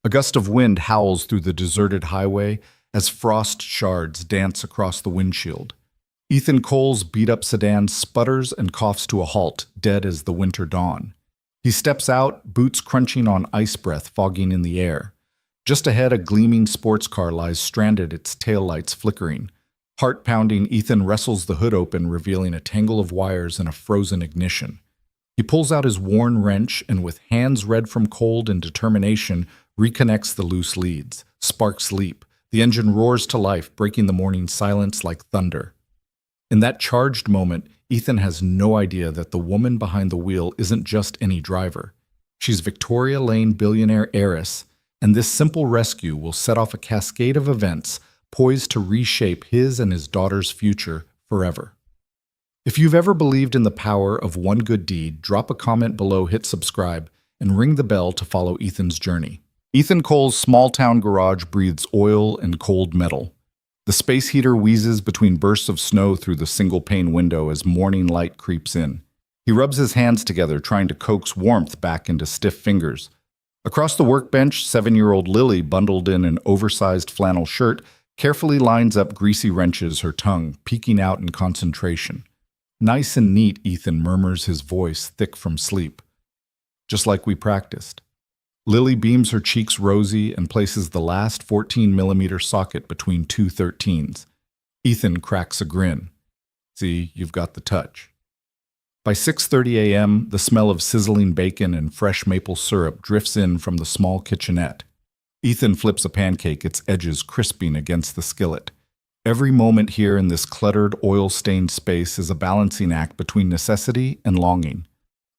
A gust of wind howls through the deserted highway as frost shards dance across the windshield. Ethan Cole's beat-up sedan sputters and coughs to a halt, dead as the winter dawn. He steps out, boots crunching on ice breath fogging in the air. Just ahead, a gleaming sports car lies stranded, its taillights flickering. Heart-pounding, Ethan wrestles the hood open, revealing a tangle of wires and a frozen ignition. He pulls out his worn wrench and, with hands red from cold and determination, reconnects the loose leads. Sparks leap. The engine roars to life, breaking the morning silence like thunder. In that charged moment, Ethan has no idea that the woman behind the wheel isn't just any driver. She's Victoria Lane billionaire heiress, and this simple rescue will set off a cascade of events poised to reshape his and his daughter's future forever. If you've ever believed in the power of one good deed, drop a comment below, hit subscribe, and ring the bell to follow Ethan's journey. Ethan Cole's small-town garage breathes oil and cold metal. The space heater wheezes between bursts of snow through the single-pane window as morning light creeps in. He rubs his hands together, trying to coax warmth back into stiff fingers. Across the workbench, 7-year-old Lily, bundled in an oversized flannel shirt, carefully lines up greasy wrenches, her tongue peeking out in concentration. "Nice and neat," Ethan murmurs, his voice thick from sleep. "Just like we practiced." Lily beams her cheeks rosy and places the last 14mm socket between two 13s. Ethan cracks a grin. "See, you've got the touch." By 6:30 a.m., the smell of sizzling bacon and fresh maple syrup drifts in from the small kitchenette. Ethan flips a pancake, its edges crisping against the skillet. Every moment here in this cluttered, oil-stained space is a balancing act between necessity and longing.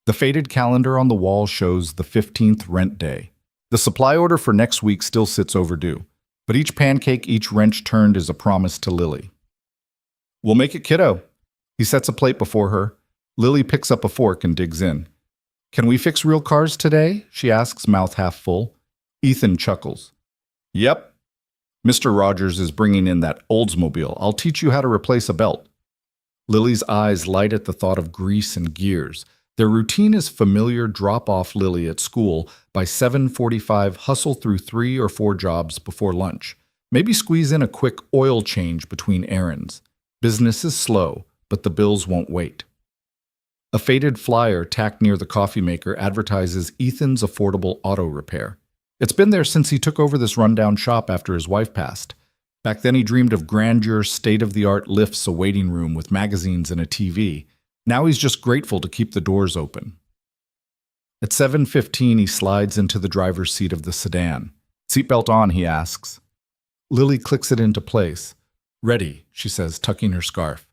The faded calendar on the wall shows the 15th rent day. The supply order for next week still sits overdue, but each pancake, each wrench turned is a promise to Lily. "We'll make it, kiddo." He sets a plate before her. Lily picks up a fork and digs in. "Can we fix real cars today?" she asks, mouth half full. Ethan chuckles. "Yep. Mr. Rogers is bringing in that Oldsmobile. I'll teach you how to replace a belt." Lily's eyes light at the thought of grease and gears. Their routine is familiar: drop off Lily at school. By 7:45, hustle through 3 or 4 jobs before lunch. Maybe squeeze in a quick oil change between errands. Business is slow, but the bills won't wait. A faded flyer tacked near the coffee maker advertises Ethan's affordable auto repair. It's been there since he took over this rundown shop after his wife passed. Back then he dreamed of grandeur, state-of-the-art lifts, a waiting room with magazines and a TV. Now he's just grateful to keep the doors open. At 7:15, he slides into the driver's seat of the sedan. "Seatbelt on," he asks. Lily clicks it into place. "Ready," she says, tucking her scarf.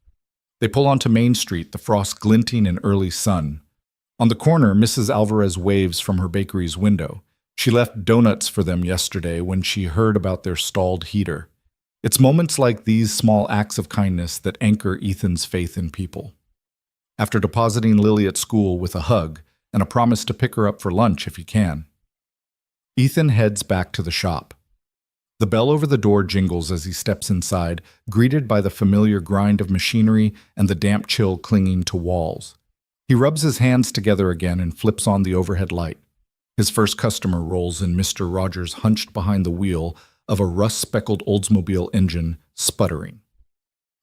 They pull onto Main Street, the frost glinting in early sun. On the corner, Mrs. Alvarez waves from her bakery's window. She left donuts for them yesterday when she heard about their stalled heater. It's moments like these small acts of kindness that anchor Ethan's faith in people. After depositing Lily at school with a hug and a promise to pick her up for lunch if he can, Ethan heads back to the shop. The bell over the door jingles as he steps inside, greeted by the familiar grind of machinery and the damp chill clinging to walls. He rubs his hands together again and flips on the overhead light. His first customer rolls in, Mr. Rogers hunched behind the wheel of a rust-speckled Oldsmobile engine, sputtering.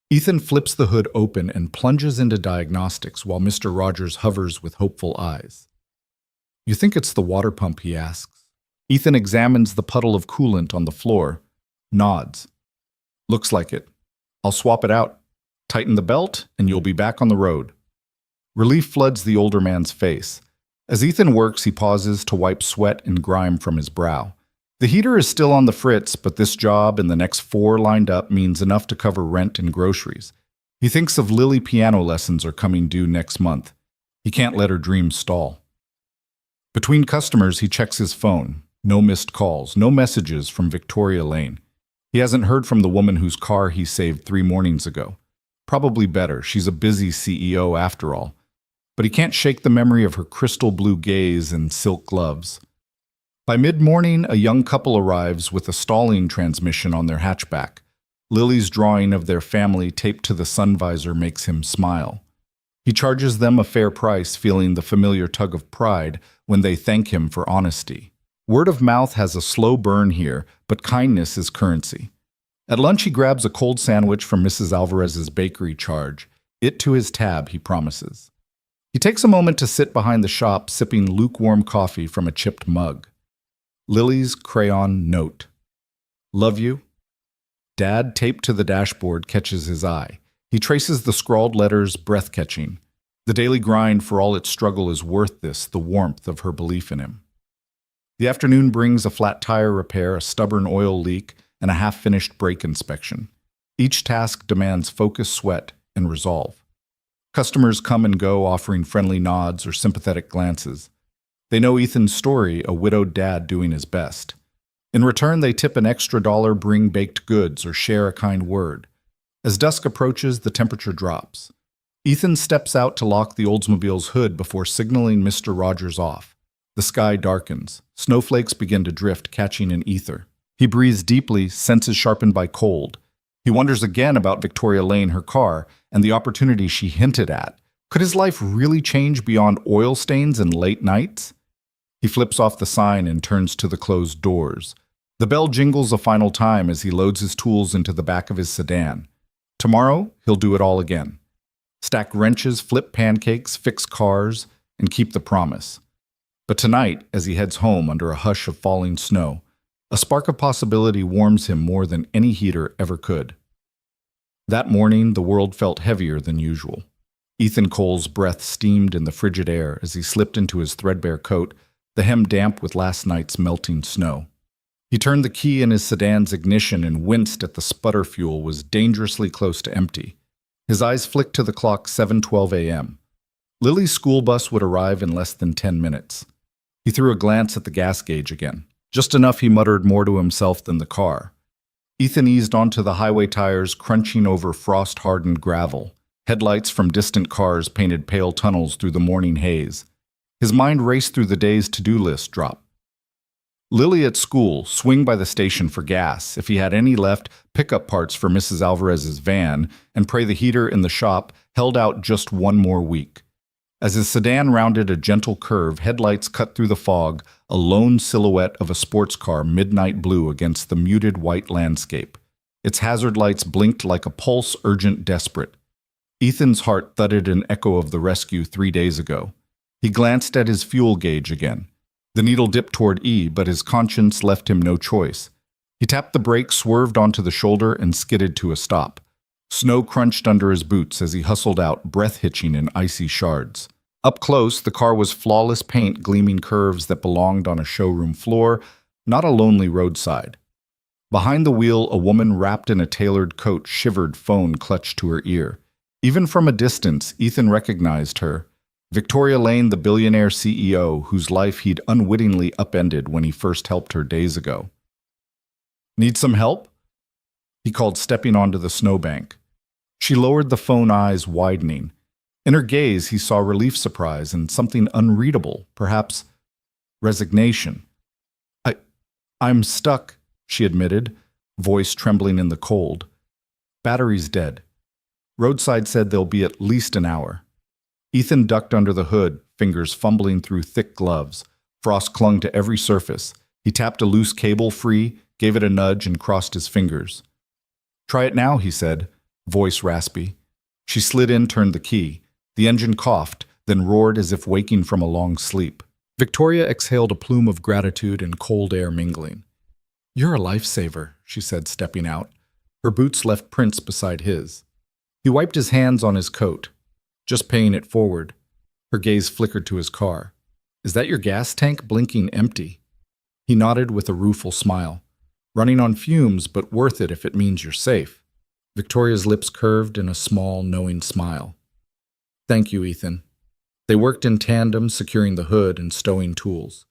Ethan flips the hood open and plunges into diagnostics while Mr. Rogers hovers with hopeful eyes. "You think it's the water pump?" he asks. Ethan examines the puddle of coolant on the floor, nods. "Looks like it. I'll swap it out. Tighten the belt, and you'll be back on the road." Relief floods the older man's face. As Ethan works, he pauses to wipe sweat and grime from his brow. The heater is still on the fritz, but this job and the next 4 lined up means enough to cover rent and groceries. He thinks of Lily. Piano lessons are coming due next month. He can't let her dreams stall. Between customers, he checks his phone. No missed calls, no messages from Victoria Lane. He hasn't heard from the woman whose car he saved 3 mornings ago. Probably better, she's a busy CEO after all. But he can't shake the memory of her crystal blue gaze and silk gloves. By mid-morning, a young couple arrives with a stalling transmission on their hatchback. Lily's drawing of their family taped to the sun visor makes him smile. He charges them a fair price, feeling the familiar tug of pride when they thank him for honesty. Word of mouth has a slow burn here, but kindness is currency. At lunch, he grabs a cold sandwich from Mrs. Alvarez's bakery charge. It to his tab, he promises. He takes a moment to sit behind the shop, sipping lukewarm coffee from a chipped mug. Lily's crayon note. Love you? Dad, taped to the dashboard, catches his eye. He traces the scrawled letters, breath-catching. The daily grind, for all its struggle, is worth this, the warmth of her belief in him. The afternoon brings a flat tire repair, a stubborn oil leak, and a half-finished brake inspection. Each task demands focus, sweat, and resolve. Customers come and go, offering friendly nods or sympathetic glances. They know Ethan's story, a widowed dad doing his best. In return, they tip an extra $1, bring baked goods, or share a kind word. As dusk approaches, the temperature drops. Ethan steps out to lock the Oldsmobile's hood before signaling Mr. Rogers off. The sky darkens. Snowflakes begin to drift, catching in ether. He breathes deeply, senses sharpened by cold. He wonders again about Victoria Lane, her car, and the opportunity she hinted at. Could his life really change beyond oil stains and late nights? He flips off the sign and turns to the closed doors. The bell jingles a final time as he loads his tools into the back of his sedan. Tomorrow, he'll do it all again. Stack wrenches, flip pancakes, fix cars, and keep the promise. But tonight, as he heads home under a hush of falling snow, a spark of possibility warms him more than any heater ever could. That morning, the world felt heavier than usual. Ethan Cole's breath steamed in the frigid air as he slipped into his threadbare coat, the hem damp with last night's melting snow. He turned the key in his sedan's ignition and winced at the sputter fuel was dangerously close to empty. His eyes flicked to the clock, 7:12 a.m. Lily's school bus would arrive in less than 10 minutes. He threw a glance at the gas gauge again. Just enough, he muttered, more to himself than the car. Ethan eased onto the highway tires, crunching over frost-hardened gravel. Headlights from distant cars painted pale tunnels through the morning haze. His mind raced through the day's to-do list drop. Lily at school, swing by the station for gas, if he had any left, pick up parts for Mrs. Alvarez's van, and pray the heater in the shop held out just one more week. As his sedan rounded a gentle curve, headlights cut through the fog, a lone silhouette of a sports car midnight blue against the muted white landscape. Its hazard lights blinked like a pulse, urgent, desperate. Ethan's heart thudded an echo of the rescue 3 days ago. He glanced at his fuel gauge again. The needle dipped toward E, but his conscience left him no choice. He tapped the brake, swerved onto the shoulder, and skidded to a stop. Snow crunched under his boots as he hustled out, breath hitching in icy shards. Up close, the car was flawless paint, gleaming curves that belonged on a showroom floor, not a lonely roadside. Behind the wheel, a woman wrapped in a tailored coat shivered, phone clutched to her ear. Even from a distance, Ethan recognized her. Victoria Lane, the billionaire CEO, whose life he'd unwittingly upended when he first helped her days ago. "Need some help?" he called, stepping onto the snowbank. She lowered the phone, eyes widening. In her gaze, he saw relief, surprise, and something unreadable, perhaps resignation. I'm stuck," she admitted, voice trembling in the cold. "Battery's dead. Roadside said they'll be at least an hour." Ethan ducked under the hood, fingers fumbling through thick gloves. Frost clung to every surface. He tapped a loose cable free, gave it a nudge, and crossed his fingers. "Try it now," he said, voice raspy. She slid in, turned the key. The engine coughed, then roared as if waking from a long sleep. Victoria exhaled a plume of gratitude and cold air mingling. "You're a lifesaver," she said, stepping out. Her boots left prints beside his. He wiped his hands on his coat, just paying it forward. Her gaze flickered to his car. "Is that your gas tank, blinking empty?" He nodded with a rueful smile. "Running on fumes, but worth it if it means you're safe." Victoria's lips curved in a small, knowing smile. "Thank you, Ethan." They worked in tandem, securing the hood and stowing tools.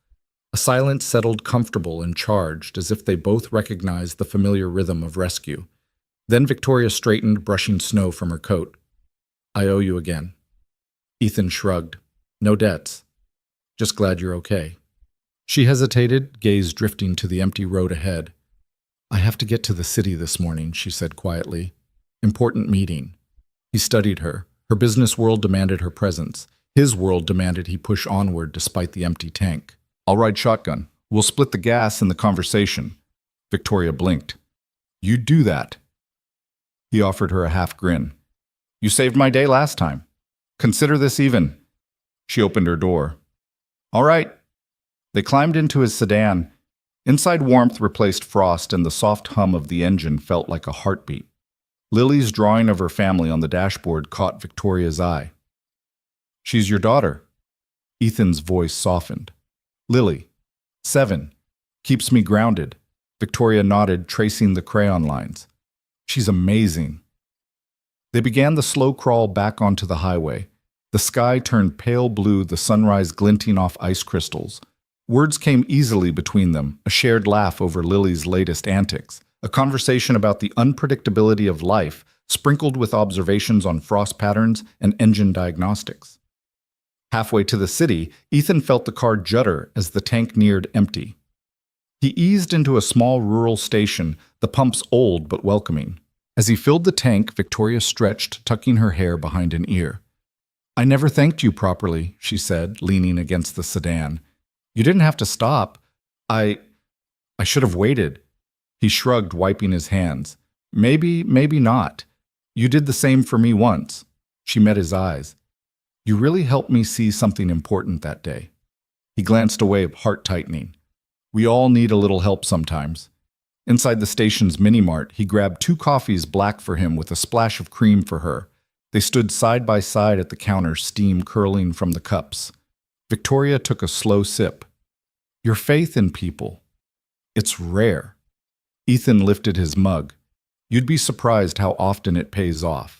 A silence settled, comfortable and charged, as if they both recognized the familiar rhythm of rescue. Then Victoria straightened, brushing snow from her coat. "I owe you again." Ethan shrugged. "No debts. Just glad you're okay." She hesitated, gaze drifting to the empty road ahead. "I have to get to the city this morning," she said quietly. "Important meeting." He studied her. Her business world demanded her presence. His world demanded he push onward despite the empty tank. "I'll ride shotgun. We'll split the gas in the conversation. Victoria blinked. You'd do that. He offered her a half grin. You saved my day last time. Consider this even. She opened her door. All right. They climbed into his sedan. Inside, warmth replaced frost, and the soft hum of the engine felt like a heartbeat. Lily's drawing of her family on the dashboard caught Victoria's eye. She's your daughter. Ethan's voice softened. Lily, 7. Keeps me grounded. Victoria nodded, tracing the crayon lines. She's amazing. They began the slow crawl back onto the highway. The sky turned pale blue, the sunrise glinting off ice crystals. Words came easily between them, a shared laugh over Lily's latest antics, a conversation about the unpredictability of life, sprinkled with observations on frost patterns and engine diagnostics. Halfway to the city, Ethan felt the car judder as the tank neared empty. He eased into a small rural station, the pumps old but welcoming. As he filled the tank, Victoria stretched, tucking her hair behind an ear. I never thanked you properly, she said, leaning against the sedan. You didn't have to stop. I should have waited. He shrugged, wiping his hands. Maybe not. You did the same for me once. She met his eyes. You really helped me see something important that day. He glanced away, heart tightening. We all need a little help sometimes. Inside the station's mini-mart, he grabbed 2 coffees black for him with a splash of cream for her. They stood side by side at the counter, steam curling from the cups. Victoria took a slow sip. Your faith in people. It's rare. Ethan lifted his mug. You'd be surprised how often it pays off.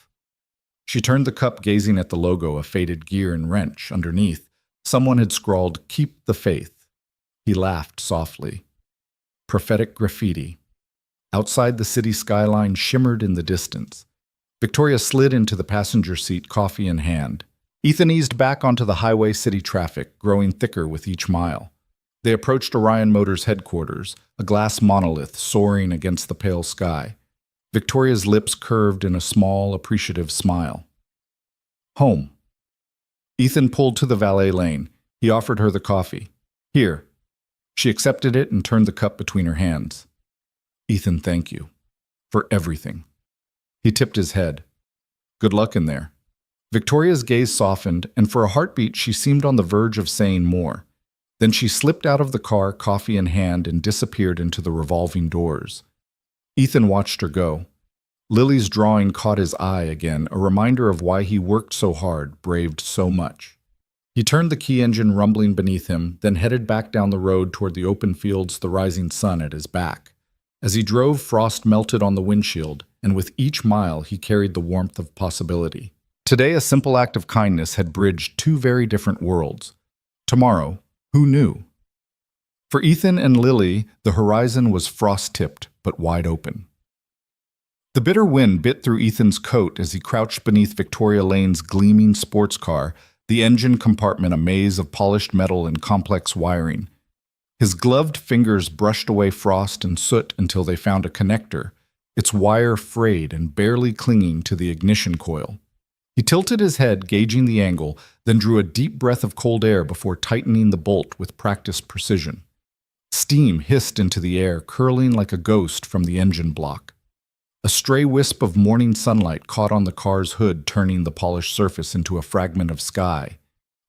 She turned the cup, gazing at the logo, a faded gear and wrench. Underneath, someone had scrawled, Keep the faith. He laughed softly. Prophetic graffiti. Outside, the city skyline shimmered in the distance. Victoria slid into the passenger seat, coffee in hand. Ethan eased back onto the highway, city traffic, growing thicker with each mile. They approached Orion Motors' headquarters, a glass monolith soaring against the pale sky. Victoria's lips curved in a small, appreciative smile. Home. Ethan pulled to the valet lane. He offered her the coffee. Here. She accepted it and turned the cup between her hands. Ethan, thank you. For everything. He tipped his head. Good luck in there. Victoria's gaze softened, and for a heartbeat she seemed on the verge of saying more. Then she slipped out of the car, coffee in hand, and disappeared into the revolving doors. Ethan watched her go. Lily's drawing caught his eye again, a reminder of why he worked so hard, braved so much. He turned the key engine rumbling beneath him, then headed back down the road toward the open fields, the rising sun at his back. As he drove, frost melted on the windshield, and with each mile he carried the warmth of possibility. Today, a simple act of kindness had bridged 2 very different worlds. Tomorrow, who knew? For Ethan and Lily, the horizon was frost-tipped but wide open. The bitter wind bit through Ethan's coat as he crouched beneath Victoria Lane's gleaming sports car, the engine compartment a maze of polished metal and complex wiring. His gloved fingers brushed away frost and soot until they found a connector, its wire frayed and barely clinging to the ignition coil. He tilted his head, gauging the angle, then drew a deep breath of cold air before tightening the bolt with practiced precision. Steam hissed into the air, curling like a ghost from the engine block. A stray wisp of morning sunlight caught on the car's hood, turning the polished surface into a fragment of sky.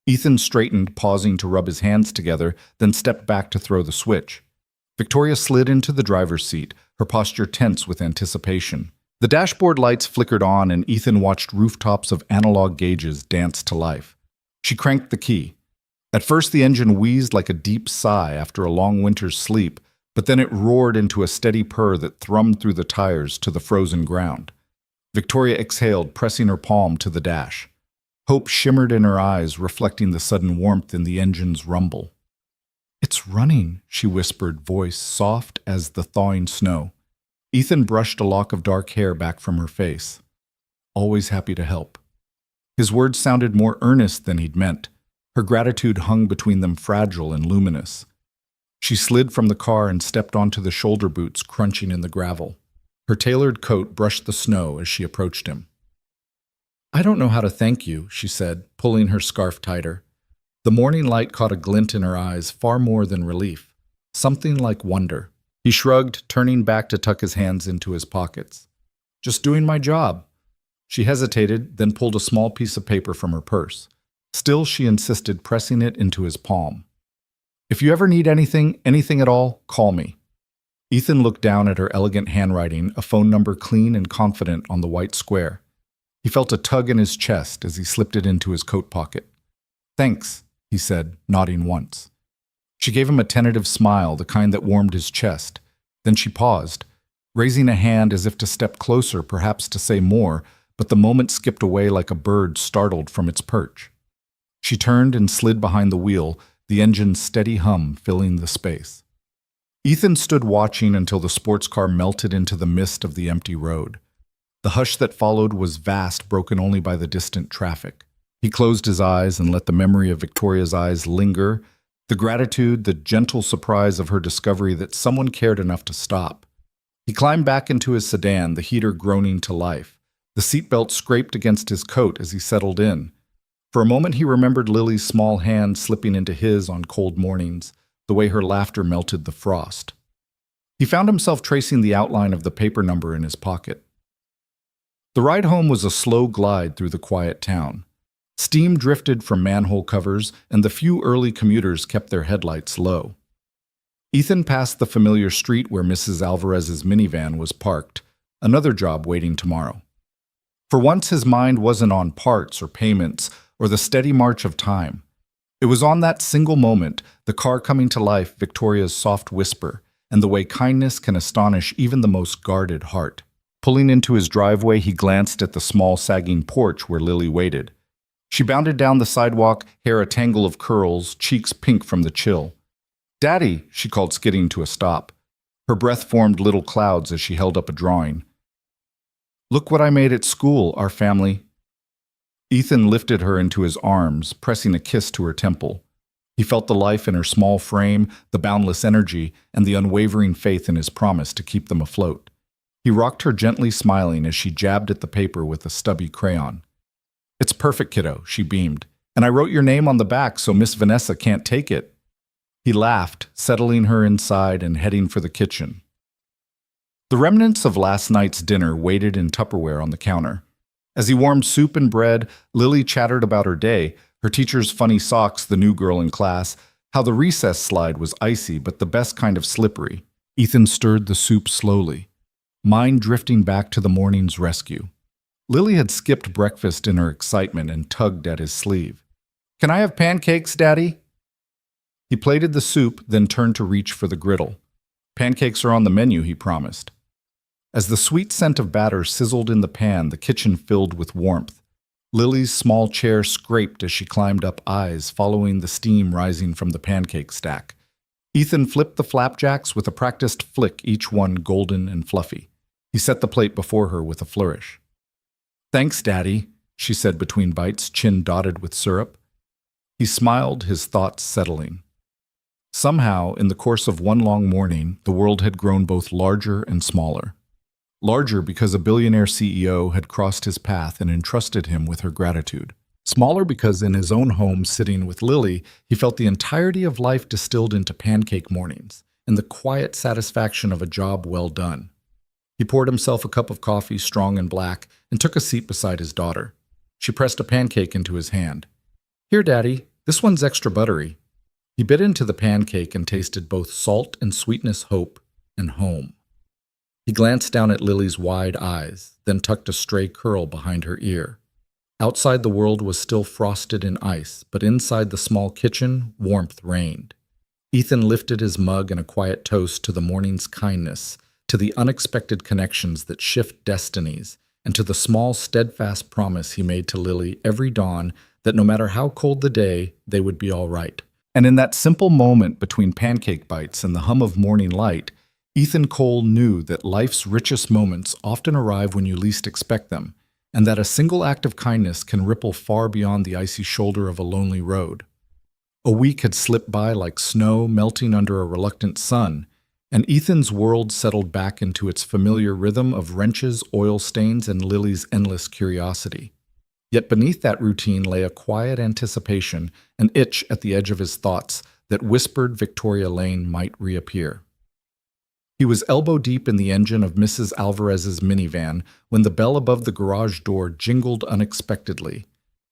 Ethan straightened, pausing to rub his hands together, then stepped back to throw the switch. Victoria slid into the driver's seat, her posture tense with anticipation. The dashboard lights flickered on, and Ethan watched rooftops of analog gauges dance to life. She cranked the key. At first, the engine wheezed like a deep sigh after a long winter's sleep, but then it roared into a steady purr that thrummed through the tires to the frozen ground. Victoria exhaled, pressing her palm to the dash. Hope shimmered in her eyes, reflecting the sudden warmth in the engine's rumble. It's running, she whispered, voice soft as the thawing snow. Ethan brushed a lock of dark hair back from her face. Always happy to help. His words sounded more earnest than he'd meant. Her gratitude hung between them, fragile and luminous. She slid from the car and stepped onto the shoulder boots, crunching in the gravel. Her tailored coat brushed the snow as she approached him. I don't know how to thank you, she said, pulling her scarf tighter. The morning light caught a glint in her eyes, far more than relief. something like wonder. He shrugged, turning back to tuck his hands into his pockets. Just doing my job. She hesitated, then pulled a small piece of paper from her purse. Still, she insisted, pressing it into his palm. If you ever need anything at all, call me. Ethan looked down at her elegant handwriting, a phone number clean and confident on the white square. He felt a tug in his chest as he slipped it into his coat pocket. Thanks, he said, nodding once. She gave him a tentative smile, the kind that warmed his chest. Then she paused, raising a hand as if to step closer, perhaps to say more, but the moment skipped away like a bird startled from its perch. She turned and slid behind the wheel, the engine's steady hum filling the space. Ethan stood watching until the sports car melted into the mist of the empty road. The hush that followed was vast, broken only by the distant traffic. He closed his eyes and let the memory of Victoria's eyes linger, the gratitude, the gentle surprise of her discovery that someone cared enough to stop. He climbed back into his sedan, the heater groaning to life. The seatbelt scraped against his coat as he settled in. For a moment he remembered Lily's small hand slipping into his on cold mornings, the way her laughter melted the frost. He found himself tracing the outline of the paper number in his pocket. The ride home was a slow glide through the quiet town. Steam drifted from manhole covers, and the few early commuters kept their headlights low. Ethan passed the familiar street where Mrs. Alvarez's minivan was parked, another job waiting tomorrow. For once his mind wasn't on parts or payments or the steady march of time. It was on that single moment, the car coming to life, Victoria's soft whisper, and the way kindness can astonish even the most guarded heart. Pulling into his driveway, he glanced at the small sagging porch where Lily waited. She bounded down the sidewalk, hair a tangle of curls, cheeks pink from the chill. "Daddy," she called, skidding to a stop. Her breath formed little clouds as she held up a drawing. "Look what I made at school, our family." Ethan lifted her into his arms, pressing a kiss to her temple. He felt the life in her small frame, the boundless energy, and the unwavering faith in his promise to keep them afloat. He rocked her gently, smiling as she jabbed at the paper with a stubby crayon. "It's perfect, kiddo," she beamed. "And I wrote your name on the back so Miss Vanessa can't take it." He laughed, settling her inside and heading for the kitchen. The remnants of last night's dinner waited in Tupperware on the counter. As he warmed soup and bread, Lily chattered about her day, her teacher's funny socks, the new girl in class, how the recess slide was icy but the best kind of slippery. Ethan stirred the soup slowly, mind drifting back to the morning's rescue. Lily had skipped breakfast in her excitement and tugged at his sleeve. "Can I have pancakes, Daddy?" He plated the soup, then turned to reach for the griddle. "Pancakes are on the menu," he promised. As the sweet scent of batter sizzled in the pan, the kitchen filled with warmth. Lily's small chair scraped as she climbed up, eyes following the steam rising from the pancake stack. Ethan flipped the flapjacks with a practiced flick, each one golden and fluffy. He set the plate before her with a flourish. "Thanks, Daddy," she said between bites, chin dotted with syrup. He smiled, his thoughts settling. Somehow, in the course of one long morning, the world had grown both larger and smaller. Larger because a billionaire CEO had crossed his path and entrusted him with her gratitude. Smaller because in his own home, sitting with Lily, he felt the entirety of life distilled into pancake mornings and the quiet satisfaction of a job well done. He poured himself a cup of coffee, strong and black, and took a seat beside his daughter. She pressed a pancake into his hand. "Here, Daddy, this one's extra buttery." He bit into the pancake and tasted both salt and sweetness, hope and home. He glanced down at Lily's wide eyes, then tucked a stray curl behind her ear. Outside the world was still frosted in ice, but inside the small kitchen, warmth reigned. Ethan lifted his mug in a quiet toast to the morning's kindness, to the unexpected connections that shift destinies, and to the small, steadfast promise he made to Lily every dawn that no matter how cold the day, they would be all right. And in that simple moment between pancake bites and the hum of morning light, Ethan Cole knew that life's richest moments often arrive when you least expect them, and that a single act of kindness can ripple far beyond the icy shoulder of a lonely road. A week had slipped by like snow melting under a reluctant sun, and Ethan's world settled back into its familiar rhythm of wrenches, oil stains, and Lily's endless curiosity. Yet beneath that routine lay a quiet anticipation, an itch at the edge of his thoughts, that whispered Victoria Lane might reappear. He was elbow-deep in the engine of Mrs. Alvarez's minivan when the bell above the garage door jingled unexpectedly.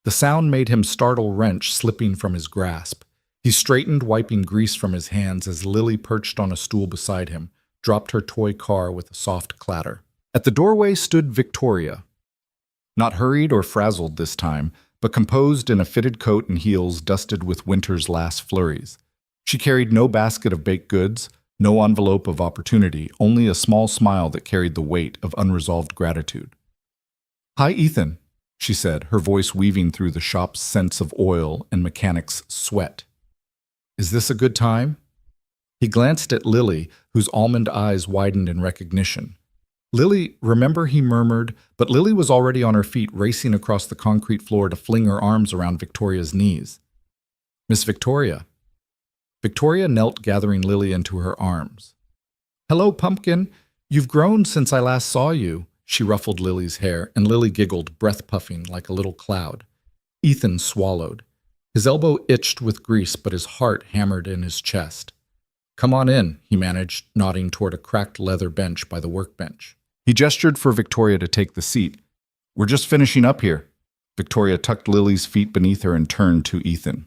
The sound made him startle wrench slipping from his grasp. He straightened, wiping grease from his hands as Lily, perched on a stool beside him, dropped her toy car with a soft clatter. At the doorway stood Victoria. Not hurried or frazzled this time, but composed in a fitted coat and heels dusted with winter's last flurries. She carried no basket of baked goods, no envelope of opportunity, only a small smile that carried the weight of unresolved gratitude. "Hi, Ethan," she said, her voice weaving through the shop's scents of oil and mechanics' sweat. "Is this a good time?" He glanced at Lily, whose almond eyes widened in recognition. "Lily, remember," he murmured, but Lily was already on her feet, racing across the concrete floor to fling her arms around Victoria's knees. "Miss Victoria." Victoria knelt, gathering Lily into her arms. "Hello, Pumpkin. You've grown since I last saw you." She ruffled Lily's hair, and Lily giggled, breath-puffing like a little cloud. Ethan swallowed. His elbow itched with grease, but his heart hammered in his chest. "Come on in," he managed, nodding toward a cracked leather bench by the workbench. He gestured for Victoria to take the seat. "We're just finishing up here." Victoria tucked Lily's feet beneath her and turned to Ethan.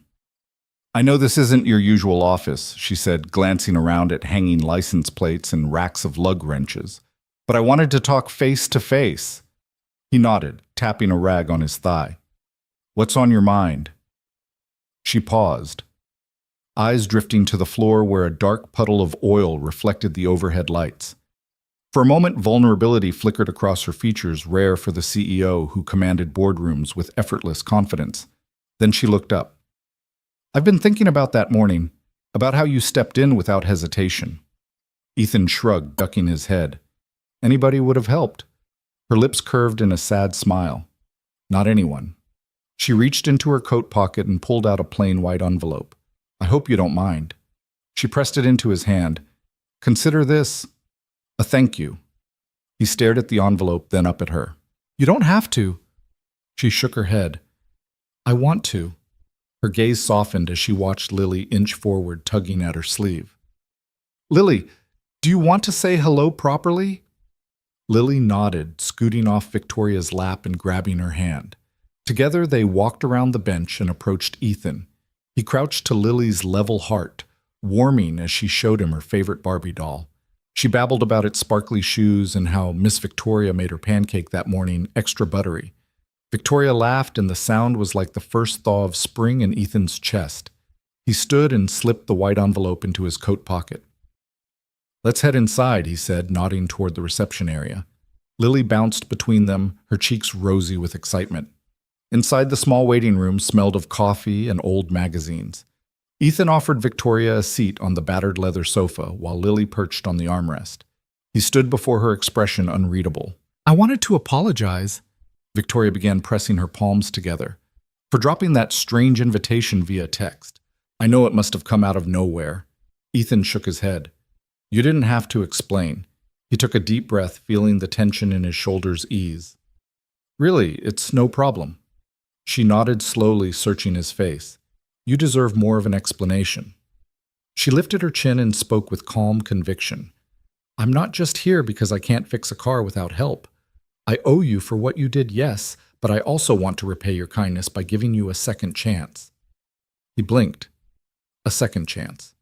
"I know this isn't your usual office," she said, glancing around at hanging license plates and racks of lug wrenches. "But I wanted to talk face to face." He nodded, tapping a rag on his thigh. "What's on your mind?" She paused, eyes drifting to the floor where a dark puddle of oil reflected the overhead lights. For a moment, vulnerability flickered across her features, rare for the CEO who commanded boardrooms with effortless confidence. Then she looked up. "I've been thinking about that morning, about how you stepped in without hesitation." Ethan shrugged, ducking his head. "Anybody would have helped." Her lips curved in a sad smile. "Not anyone." She reached into her coat pocket and pulled out a plain white envelope. "I hope you don't mind." She pressed it into his hand. "Consider this a thank you." He stared at the envelope, then up at her. "You don't have to." She shook her head. "I want to." Her gaze softened as she watched Lily inch forward, tugging at her sleeve. "Lily, do you want to say hello properly?" Lily nodded, scooting off Victoria's lap and grabbing her hand. Together they walked around the bench and approached Ethan. He crouched to Lily's level heart, warming as she showed him her favorite Barbie doll. She babbled about its sparkly shoes and how Miss Victoria made her pancake that morning extra buttery. Victoria laughed, and the sound was like the first thaw of spring in Ethan's chest. He stood and slipped the white envelope into his coat pocket. "Let's head inside," he said, nodding toward the reception area. Lily bounced between them, her cheeks rosy with excitement. Inside, the small waiting room smelled of coffee and old magazines. Ethan offered Victoria a seat on the battered leather sofa while Lily perched on the armrest. He stood before her, expression unreadable. "I wanted to apologize." Victoria began pressing her palms together. "For dropping that strange invitation via text. I know it must have come out of nowhere." Ethan shook his head. "You didn't have to explain." He took a deep breath, feeling the tension in his shoulders ease. "Really, it's no problem." She nodded slowly, searching his face. "You deserve more of an explanation." She lifted her chin and spoke with calm conviction. "I'm not just here because I can't fix a car without help. I owe you for what you did, yes, but I also want to repay your kindness by giving you a second chance." He blinked. A second chance.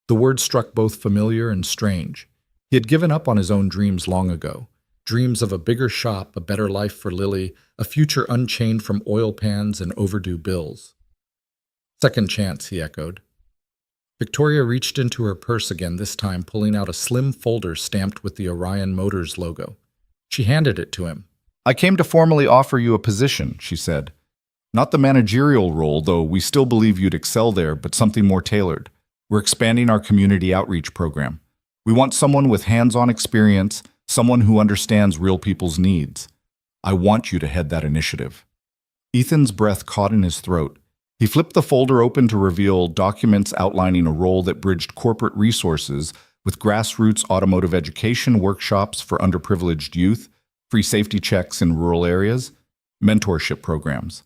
The word struck both familiar and strange. He had given up on his own dreams long ago. Dreams of a bigger shop, a better life for Lily, a future unchained from oil pans and overdue bills. "Second chance," he echoed. Victoria reached into her purse again, this time pulling out a slim folder stamped with the Orion Motors logo. She handed it to him. "I came to formally offer you a position," she said. "Not the managerial role, though we still believe you'd excel there, but something more tailored. We're expanding our community outreach program. We want someone with hands-on experience, someone who understands real people's needs. I want you to head that initiative." Ethan's breath caught in his throat. He flipped the folder open to reveal documents outlining a role that bridged corporate resources with grassroots automotive education workshops for underprivileged youth, free safety checks in rural areas, mentorship programs.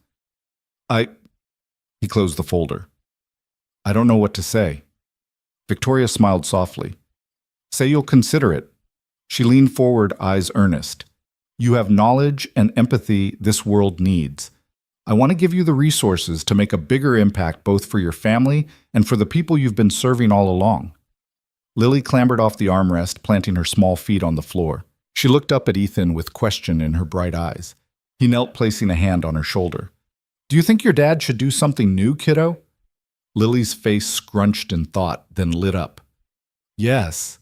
He closed the folder. I don't know what to say. Victoria smiled softly. Say you'll consider it. She leaned forward, eyes earnest. You have knowledge and empathy this world needs. I want to give you the resources to make a bigger impact both for your family and for the people you've been serving all along. Lily clambered off the armrest, planting her small feet on the floor. She looked up at Ethan with question in her bright eyes. He knelt, placing a hand on her shoulder. Do you think your dad should do something new, kiddo? Lily's face scrunched in thought, then lit up. Yes.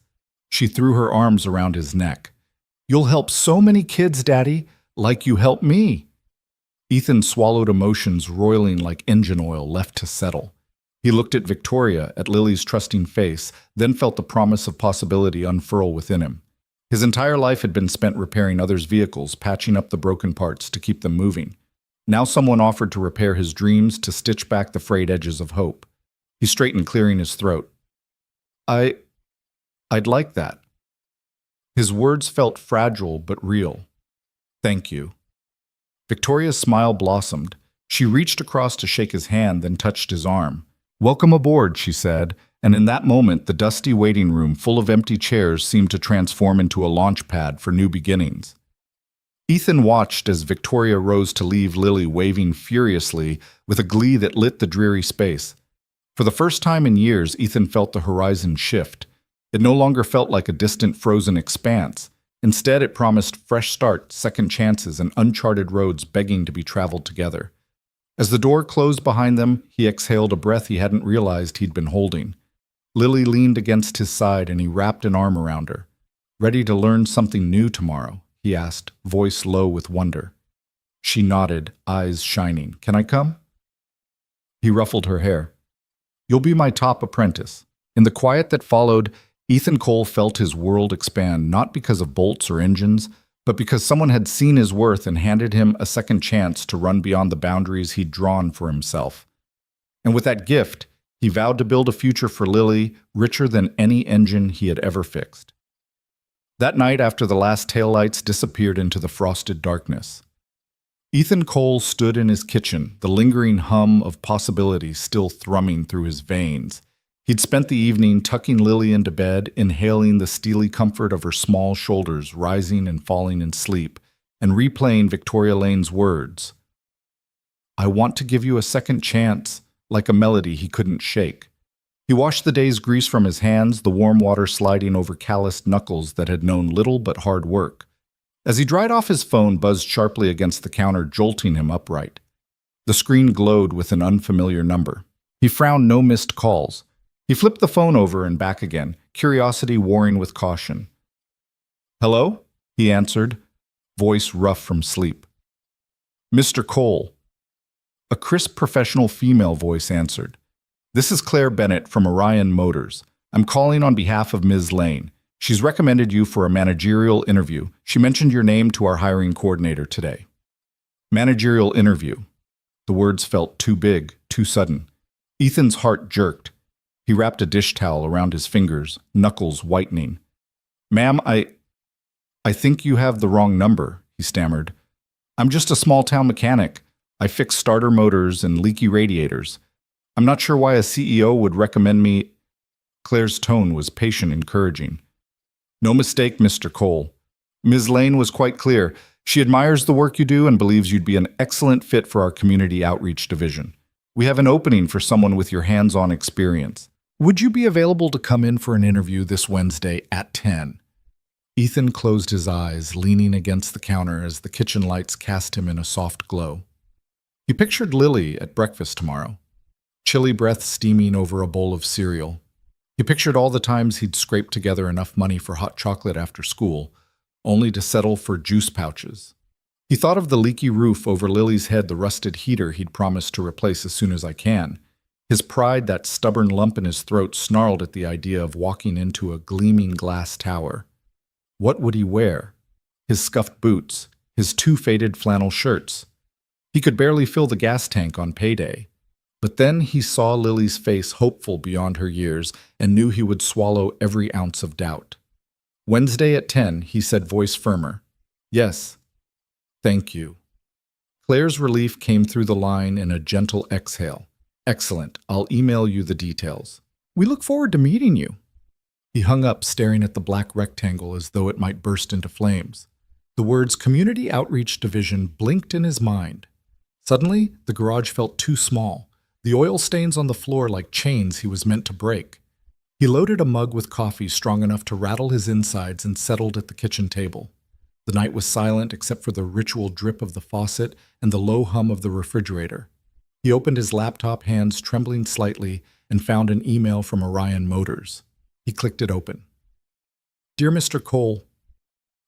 She threw her arms around his neck. You'll help so many kids, Daddy, like you helped me. Ethan swallowed emotions roiling like engine oil left to settle. He looked at Victoria, at Lily's trusting face, then felt the promise of possibility unfurl within him. His entire life had been spent repairing others' vehicles, patching up the broken parts to keep them moving. Now someone offered to repair his dreams, to stitch back the frayed edges of hope. He straightened, clearing his throat. I'd like that. His words felt fragile but real. Thank you. Victoria's smile blossomed. She reached across to shake his hand, then touched his arm. Welcome aboard, she said, and in that moment the dusty waiting room full of empty chairs seemed to transform into a launch pad for new beginnings. Ethan watched as Victoria rose to leave, Lily waving furiously with a glee that lit the dreary space. For the first time in years, Ethan felt the horizon shift. It no longer felt like a distant frozen expanse. Instead, it promised fresh starts, second chances, and uncharted roads begging to be traveled together. As the door closed behind them, he exhaled a breath he hadn't realized he'd been holding. Lily leaned against his side and he wrapped an arm around her. Ready to learn something new tomorrow? He asked, voice low with wonder. She nodded, eyes shining. Can I come? He ruffled her hair. You'll be my top apprentice. In the quiet that followed, Ethan Cole felt his world expand, not because of bolts or engines, but because someone had seen his worth and handed him a second chance to run beyond the boundaries he'd drawn for himself. And with that gift, he vowed to build a future for Lily richer than any engine he had ever fixed. That night, after the last taillights disappeared into the frosted darkness, Ethan Cole stood in his kitchen, the lingering hum of possibility still thrumming through his veins. He'd spent the evening tucking Lily into bed, inhaling the steely comfort of her small shoulders rising and falling in sleep, and replaying Victoria Lane's words. I want to give you a second chance, like a melody he couldn't shake. He washed the day's grease from his hands, the warm water sliding over calloused knuckles that had known little but hard work. As he dried off, his phone buzzed sharply against the counter, jolting him upright. The screen glowed with an unfamiliar number. He frowned, no missed calls. He flipped the phone over and back again, curiosity warring with caution. Hello? He answered, voice rough from sleep. Mr. Cole. A crisp professional female voice answered. This is Claire Bennett from Orion Motors. I'm calling on behalf of Ms. Lane. She's recommended you for a managerial interview. She mentioned your name to our hiring coordinator today. Managerial interview. The words felt too big, too sudden. Ethan's heart jerked. He wrapped a dish towel around his fingers, knuckles whitening. Ma'am, I think you have the wrong number, he stammered. I'm just a small-town mechanic. I fix starter motors and leaky radiators. I'm not sure why a CEO would recommend me. Claire's tone was patient, encouraging. No mistake, Mr. Cole. Ms. Lane was quite clear. She admires the work you do and believes you'd be an excellent fit for our community outreach division. We have an opening for someone with your hands-on experience. Would you be available to come in for an interview this Wednesday at 10? Ethan closed his eyes, leaning against the counter as the kitchen lights cast him in a soft glow. He pictured Lily at breakfast tomorrow, chilly breath steaming over a bowl of cereal. He pictured all the times he'd scraped together enough money for hot chocolate after school, only to settle for juice pouches. He thought of the leaky roof over Lily's head, the rusted heater he'd promised to replace as soon as I can. His pride, that stubborn lump in his throat, snarled at the idea of walking into a gleaming glass tower. What would he wear? His scuffed boots, his two faded flannel shirts. He could barely fill the gas tank on payday. But then he saw Lily's face, hopeful beyond her years, and knew he would swallow every ounce of doubt. Wednesday at 10, he said, voice firmer. Yes. Thank you. Claire's relief came through the line in a gentle exhale. Excellent. I'll email you the details. We look forward to meeting you. He hung up, staring at the black rectangle as though it might burst into flames. The words Community Outreach Division blinked in his mind. Suddenly, the garage felt too small, the oil stains on the floor like chains he was meant to break. He loaded a mug with coffee strong enough to rattle his insides and settled at the kitchen table. The night was silent except for the ritual drip of the faucet and the low hum of the refrigerator. He opened his laptop, hands trembling slightly, and found an email from Orion Motors. He clicked it open. Dear Mr. Cole,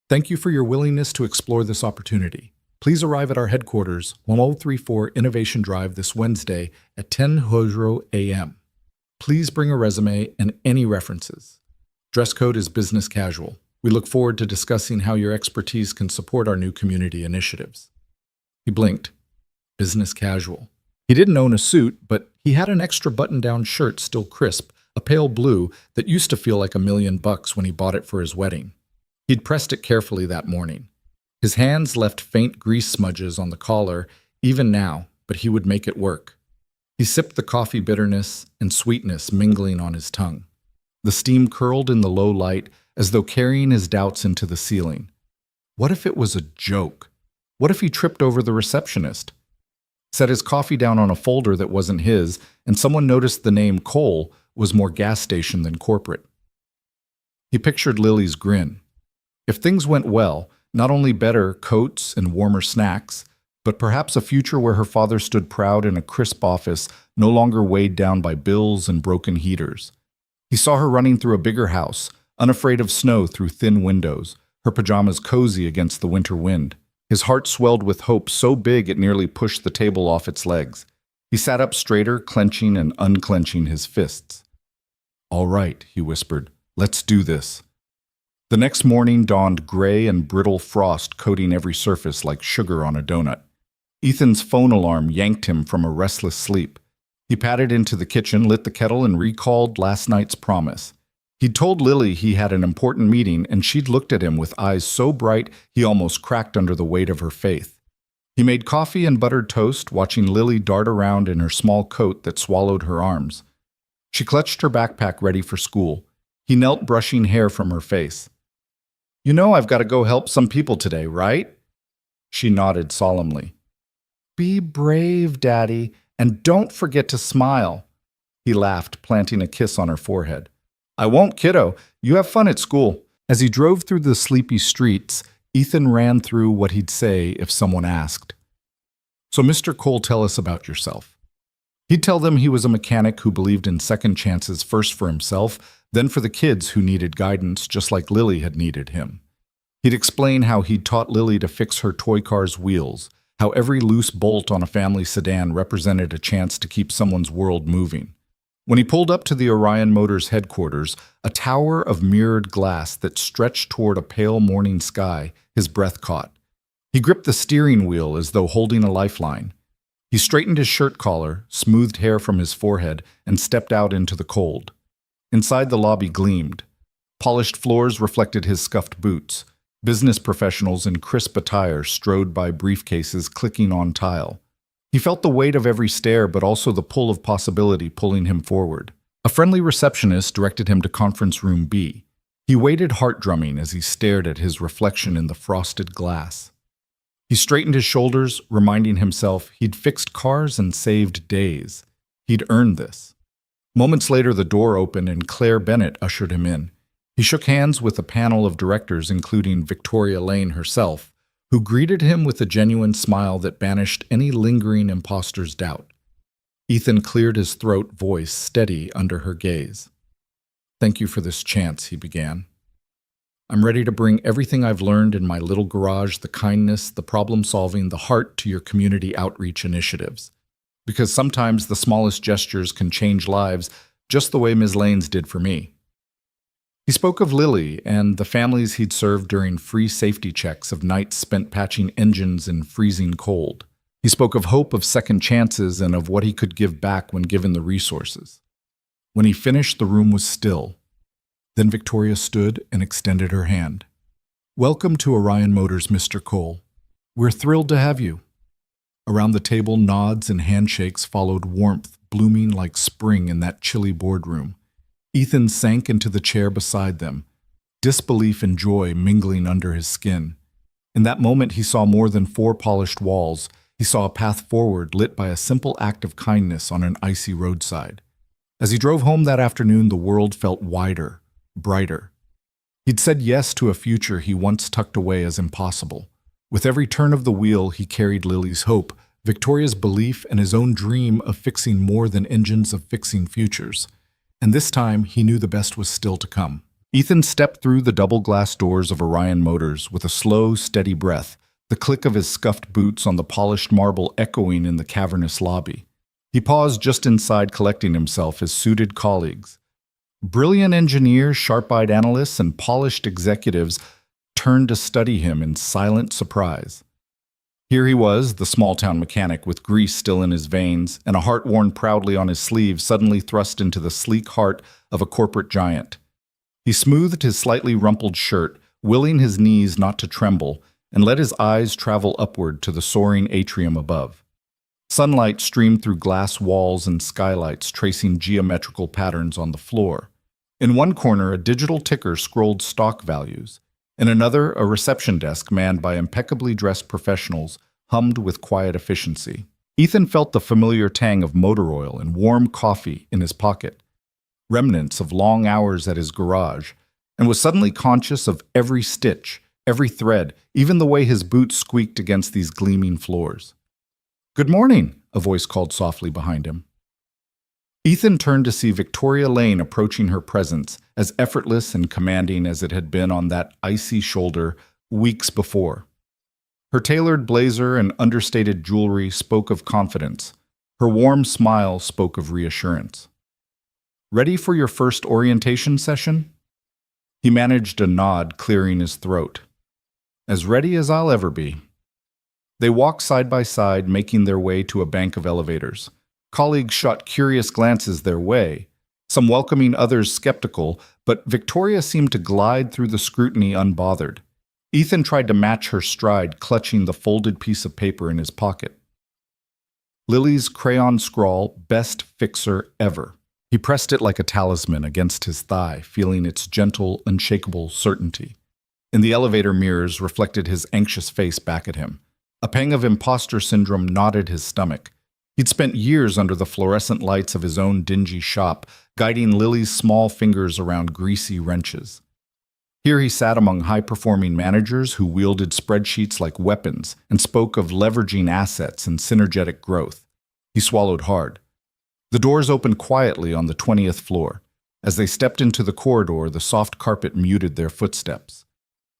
thank you for your willingness to explore this opportunity. Please arrive at our headquarters, 1034 Innovation Drive this Wednesday at 10:00 a.m. Please bring a resume and any references. Dress code is business casual. We look forward to discussing how your expertise can support our new community initiatives. He blinked. Business casual. He didn't own a suit, but he had an extra button-down shirt still crisp, a pale blue that used to feel like $1 million when he bought it for his wedding. He'd pressed it carefully that morning. His hands left faint grease smudges on the collar, even now, but he would make it work. He sipped the coffee, bitterness and sweetness mingling on his tongue. The steam curled in the low light as though carrying his doubts into the ceiling. What if it was a joke? What if he tripped over the receptionist? Set his coffee down on a folder that wasn't his, and someone noticed the name Cole was more gas station than corporate. He pictured Lily's grin. If things went well, not only better coats and warmer snacks, but perhaps a future where her father stood proud in a crisp office, no longer weighed down by bills and broken heaters. He saw her running through a bigger house, unafraid of snow through thin windows, her pajamas cozy against the winter wind. His heart swelled with hope so big it nearly pushed the table off its legs. He sat up straighter, clenching and unclenching his fists. All right, he whispered, let's do this. The next morning dawned gray and brittle frost coating every surface like sugar on a donut. Ethan's phone alarm yanked him from a restless sleep. He padded into the kitchen, lit the kettle, and recalled last night's promise. He'd told Lily he had an important meeting, and she'd looked at him with eyes so bright he almost cracked under the weight of her faith. He made coffee and buttered toast, watching Lily dart around in her small coat that swallowed her arms. She clutched her backpack ready for school. He knelt, brushing hair from her face. You know I've got to go help some people today, right? She nodded solemnly. Be brave, Daddy, and don't forget to smile. He laughed, planting a kiss on her forehead. I won't, kiddo. You have fun at school. As he drove through the sleepy streets, Ethan ran through what he'd say if someone asked. So, Mr. Cole, tell us about yourself. He'd tell them he was a mechanic who believed in second chances, first for himself, then for the kids who needed guidance just like Lily had needed him. He'd explain how he'd taught Lily to fix her toy car's wheels, how every loose bolt on a family sedan represented a chance to keep someone's world moving. When he pulled up to the Orion Motors headquarters, a tower of mirrored glass that stretched toward a pale morning sky, his breath caught. He gripped the steering wheel as though holding a lifeline. He straightened his shirt collar, smoothed hair from his forehead, and stepped out into the cold. Inside, the lobby gleamed. Polished floors reflected his scuffed boots. Business professionals in crisp attire strode by, briefcases clicking on tile. He felt the weight of every stare, but also the pull of possibility pulling him forward. A friendly receptionist directed him to conference room B. He waited, heart drumming, as he stared at his reflection in the frosted glass. He straightened his shoulders, reminding himself he'd fixed cars and saved days. He'd earned this. Moments later, the door opened and Claire Bennett ushered him in. He shook hands with a panel of directors, including Victoria Lane herself, who greeted him with a genuine smile that banished any lingering imposter's doubt. Ethan cleared his throat, voice steady under her gaze. Thank you for this chance, he began. I'm ready to bring everything I've learned in my little garage, the kindness, the problem-solving, the heart to your community outreach initiatives. Because sometimes the smallest gestures can change lives, just the way Ms. Lane's did for me. He spoke of Lily and the families he'd served during free safety checks, of nights spent patching engines in freezing cold. He spoke of hope, of second chances, and of what he could give back when given the resources. When he finished, the room was still. Then Victoria stood and extended her hand. Welcome to Orion Motors, Mr. Cole. We're thrilled to have you. Around the table, nods and handshakes followed warmth, blooming like spring in that chilly boardroom. Ethan sank into the chair beside them, disbelief and joy mingling under his skin. In that moment, he saw more than four polished walls. He saw a path forward lit by a simple act of kindness on an icy roadside. As he drove home that afternoon, the world felt wider, brighter. He'd said yes to a future he once tucked away as impossible. With every turn of the wheel, he carried Lily's hope, Victoria's belief, and his own dream of fixing more than engines of fixing futures. And this time, he knew the best was still to come. Ethan stepped through the double-glass doors of Orion Motors with a slow, steady breath, the click of his scuffed boots on the polished marble echoing in the cavernous lobby. He paused just inside, collecting himself his suited colleagues. Brilliant engineers, sharp-eyed analysts, and polished executives turned to study him in silent surprise. Here he was, the small-town mechanic with grease still in his veins and a heart worn proudly on his sleeve, suddenly thrust into the sleek heart of a corporate giant. He smoothed his slightly rumpled shirt, willing his knees not to tremble, and let his eyes travel upward to the soaring atrium above. Sunlight streamed through glass walls and skylights, tracing geometrical patterns on the floor. In one corner, a digital ticker scrolled stock values. In another, a reception desk manned by impeccably dressed professionals hummed with quiet efficiency. Ethan felt the familiar tang of motor oil and warm coffee in his pocket, remnants of long hours at his garage, and was suddenly conscious of every stitch, every thread, even the way his boots squeaked against these gleaming floors. "Good morning," a voice called softly behind him. Ethan turned to see Victoria Lane approaching her presence, as effortless and commanding as it had been on that icy shoulder weeks before. Her tailored blazer and understated jewelry spoke of confidence. Her warm smile spoke of reassurance. "Ready for your first orientation session?" He managed a nod, clearing his throat. "As ready as I'll ever be." They walked side by side, making their way to a bank of elevators. Colleagues shot curious glances their way, some welcoming, others skeptical, but Victoria seemed to glide through the scrutiny unbothered. Ethan tried to match her stride, clutching the folded piece of paper in his pocket. Lily's crayon scrawl, "Best Fixer Ever." He pressed it like a talisman against his thigh, feeling its gentle, unshakable certainty. In the elevator mirrors reflected his anxious face back at him. A pang of imposter syndrome knotted his stomach. He'd spent years under the fluorescent lights of his own dingy shop, guiding Lily's small fingers around greasy wrenches. Here he sat among high-performing managers who wielded spreadsheets like weapons and spoke of leveraging assets and synergetic growth. He swallowed hard. The doors opened quietly on the 20th floor. As they stepped into the corridor, the soft carpet muted their footsteps.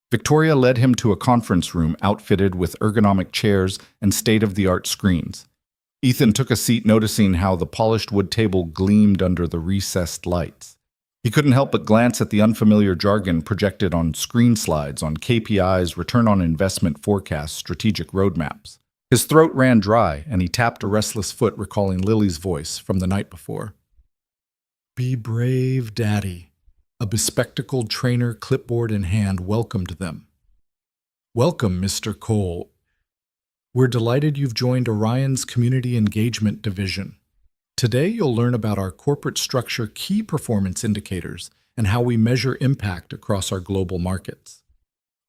Victoria led him to a conference room outfitted with ergonomic chairs and state-of-the-art screens. Ethan took a seat, noticing how the polished wood table gleamed under the recessed lights. He couldn't help but glance at the unfamiliar jargon projected on screen slides on KPIs, return on investment forecasts, strategic roadmaps. His throat ran dry, and he tapped a restless foot, recalling Lily's voice from the night before. "Be brave, Daddy." A bespectacled trainer, clipboard in hand, welcomed them. "Welcome, Mr. Cole. We're delighted you've joined Orion's Community Engagement Division. Today you'll learn about our corporate structure, key performance indicators, and how we measure impact across our global markets."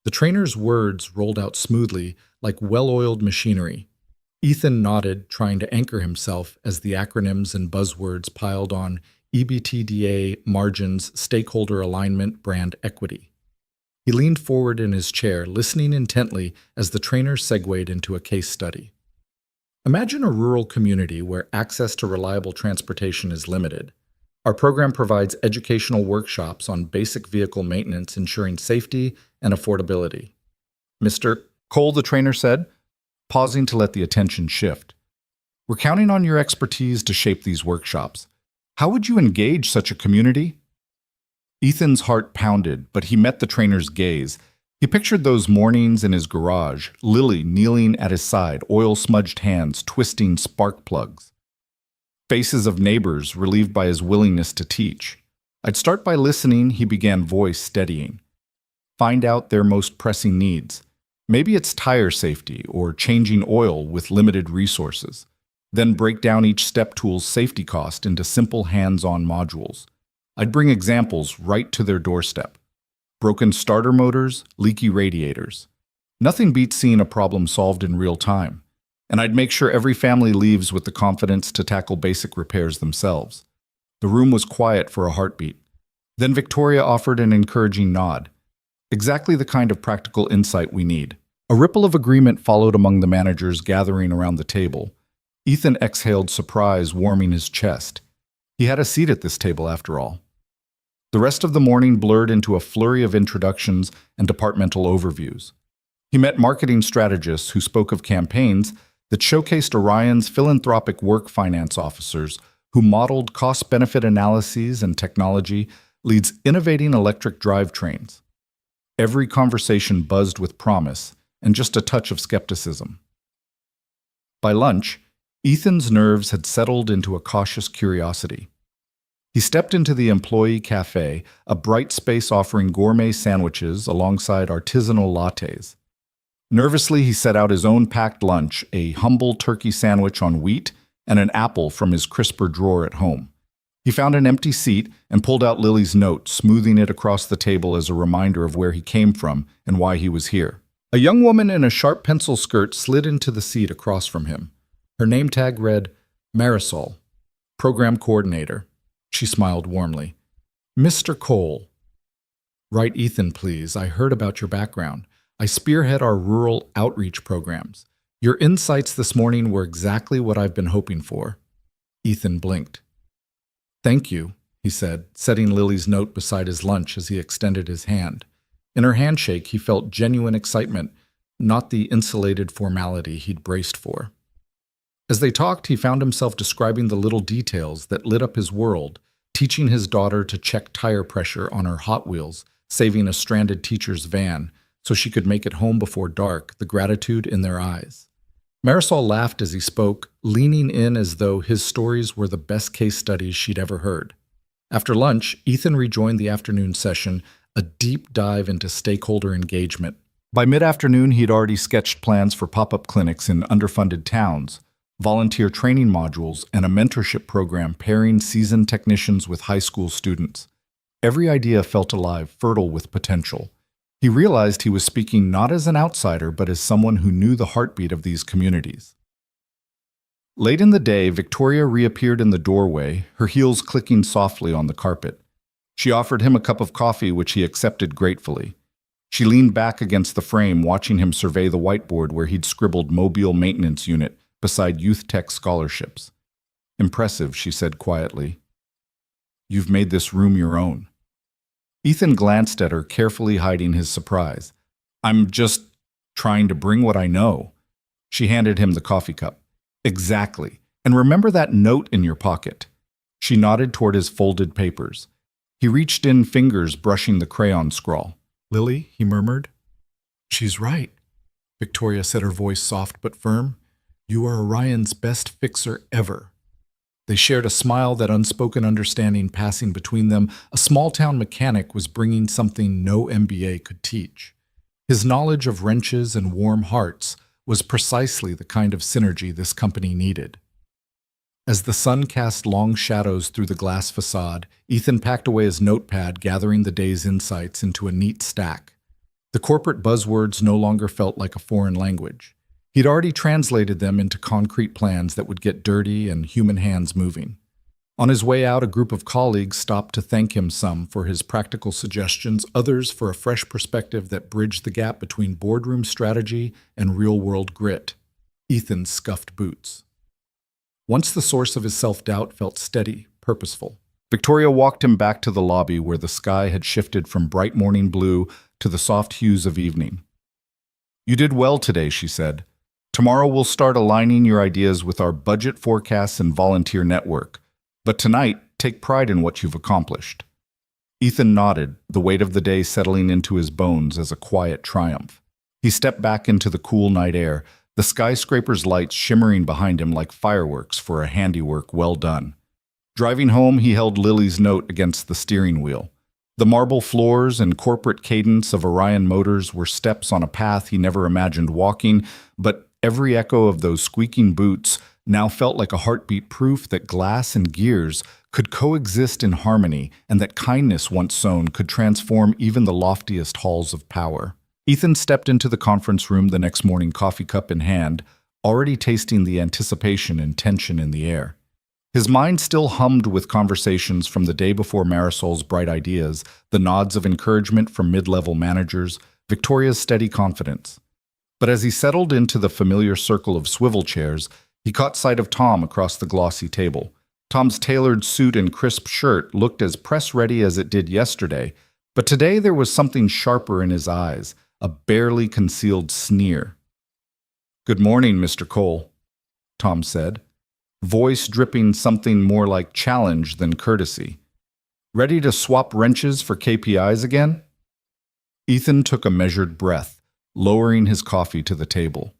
The trainer's words rolled out smoothly, like well-oiled machinery. Ethan nodded, trying to anchor himself as the acronyms and buzzwords piled on: EBITDA, margins, stakeholder alignment, brand equity. He leaned forward in his chair, listening intently as the trainer segued into a case study. Imagine a rural community where access to reliable transportation is limited. Our program provides educational workshops on basic vehicle maintenance, ensuring safety and affordability. "Mr. Cole," the trainer said, pausing to let the attention shift. "We're counting on your expertise to shape these workshops. How would you engage such a community?" Ethan's heart pounded, but he met the trainer's gaze. He pictured those mornings in his garage, Lily kneeling at his side, oil-smudged hands twisting spark plugs. Faces of neighbors relieved by his willingness to teach. "I'd start by listening," he began, voice steadying. "Find out their most pressing needs. Maybe it's tire safety or changing oil with limited resources. Then break down each step tool's safety cost into simple hands-on modules. I'd bring examples right to their doorstep. Broken starter motors, leaky radiators. Nothing beats seeing a problem solved in real time. And I'd make sure every family leaves with the confidence to tackle basic repairs themselves. The room was quiet for a heartbeat. Then Victoria offered an encouraging nod. Exactly the kind of practical insight we need. A ripple of agreement followed among the managers gathering around the table. Ethan exhaled surprise, warming his chest. He had a seat at this table after all. The rest of the morning blurred into a flurry of introductions and departmental overviews. He met marketing strategists who spoke of campaigns that showcased Orion's philanthropic work finance officers who modeled cost-benefit analyses and technology leads innovating electric drivetrains. Every conversation buzzed with promise and just a touch of skepticism. By lunch, Ethan's nerves had settled into a cautious curiosity. He stepped into the employee cafe, a bright space offering gourmet sandwiches alongside artisanal lattes. Nervously, he set out his own packed lunch, a humble turkey sandwich on wheat and an apple from his crisper drawer at home. He found an empty seat and pulled out Lily's note, smoothing it across the table as a reminder of where he came from and why he was here. A young woman in a sharp pencil skirt slid into the seat across from him. Her name tag read, Marisol, Program Coordinator. She smiled warmly. Mr. Cole. Write Ethan, please. I heard about your background. I spearhead our rural outreach programs. Your insights this morning were exactly what I've been hoping for. Ethan blinked. Thank you, he said, setting Lily's note beside his lunch as he extended his hand. In her handshake, he felt genuine excitement, not the insulated formality he'd braced for. As they talked, he found himself describing the little details that lit up his world, teaching his daughter to check tire pressure on her Hot Wheels, saving a stranded teacher's van so she could make it home before dark, the gratitude in their eyes. Marisol laughed as he spoke, leaning in as though his stories were the best case studies she'd ever heard. After lunch, Ethan rejoined the afternoon session, a deep dive into stakeholder engagement. By mid-afternoon, he'd already sketched plans for pop-up clinics in underfunded towns, volunteer training modules, and a mentorship program pairing seasoned technicians with high school students. Every idea felt alive, fertile with potential. He realized he was speaking not as an outsider, but as someone who knew the heartbeat of these communities. Late in the day, Victoria reappeared in the doorway, her heels clicking softly on the carpet. She offered him a cup of coffee, which he accepted gratefully. She leaned back against the frame, watching him survey the whiteboard where he'd scribbled Mobile Maintenance Unit beside Youth Tech scholarships. Impressive, she said quietly. You've made this room your own. Ethan glanced at her, carefully hiding his surprise. I'm just trying to bring what I know. She handed him the coffee cup. Exactly. And remember that note in your pocket. She nodded toward his folded papers. He reached in, fingers brushing the crayon scrawl. Lily, he murmured. She's right, Victoria said, her voice soft but firm. You are Orion's best fixer ever. They shared a smile, that unspoken understanding passing between them. A small-town mechanic was bringing something no MBA could teach. His knowledge of wrenches and warm hearts was precisely the kind of synergy this company needed. As the sun cast long shadows through the glass facade, Ethan packed away his notepad, gathering the day's insights into a neat stack. The corporate buzzwords no longer felt like a foreign language. He'd already translated them into concrete plans that would get dirty and human hands moving. On his way out, a group of colleagues stopped to thank him, some for his practical suggestions, others for a fresh perspective that bridged the gap between boardroom strategy and real-world grit. Ethan scuffed boots. Once the source of his self-doubt felt steady, purposeful. Victoria walked him back to the lobby where the sky had shifted from bright morning blue to the soft hues of evening. You did well today, she said. Tomorrow we'll start aligning your ideas with our budget forecasts and volunteer network. But tonight, take pride in what you've accomplished. Ethan nodded, the weight of the day settling into his bones as a quiet triumph. He stepped back into the cool night air, the skyscraper's lights shimmering behind him like fireworks for a handiwork well done. Driving home, he held Lily's note against the steering wheel. The marble floors and corporate cadence of Orion Motors were steps on a path he never imagined walking, but every echo of those squeaking boots now felt like a heartbeat proof that glass and gears could coexist in harmony and that kindness once sown could transform even the loftiest halls of power. Ethan stepped into the conference room the next morning, coffee cup in hand, already tasting the anticipation and tension in the air. His mind still hummed with conversations from the day before Marisol's bright ideas, the nods of encouragement from mid-level managers, Victoria's steady confidence. But as he settled into the familiar circle of swivel chairs, he caught sight of Tom across the glossy table. Tom's tailored suit and crisp shirt looked as press-ready as it did yesterday, but today there was something sharper in his eyes, a barely concealed sneer. "Good morning, Mr. Cole," Tom said, voice dripping something more like challenge than courtesy. "Ready to swap wrenches for KPIs again?" Ethan took a measured breath, lowering his coffee to the table.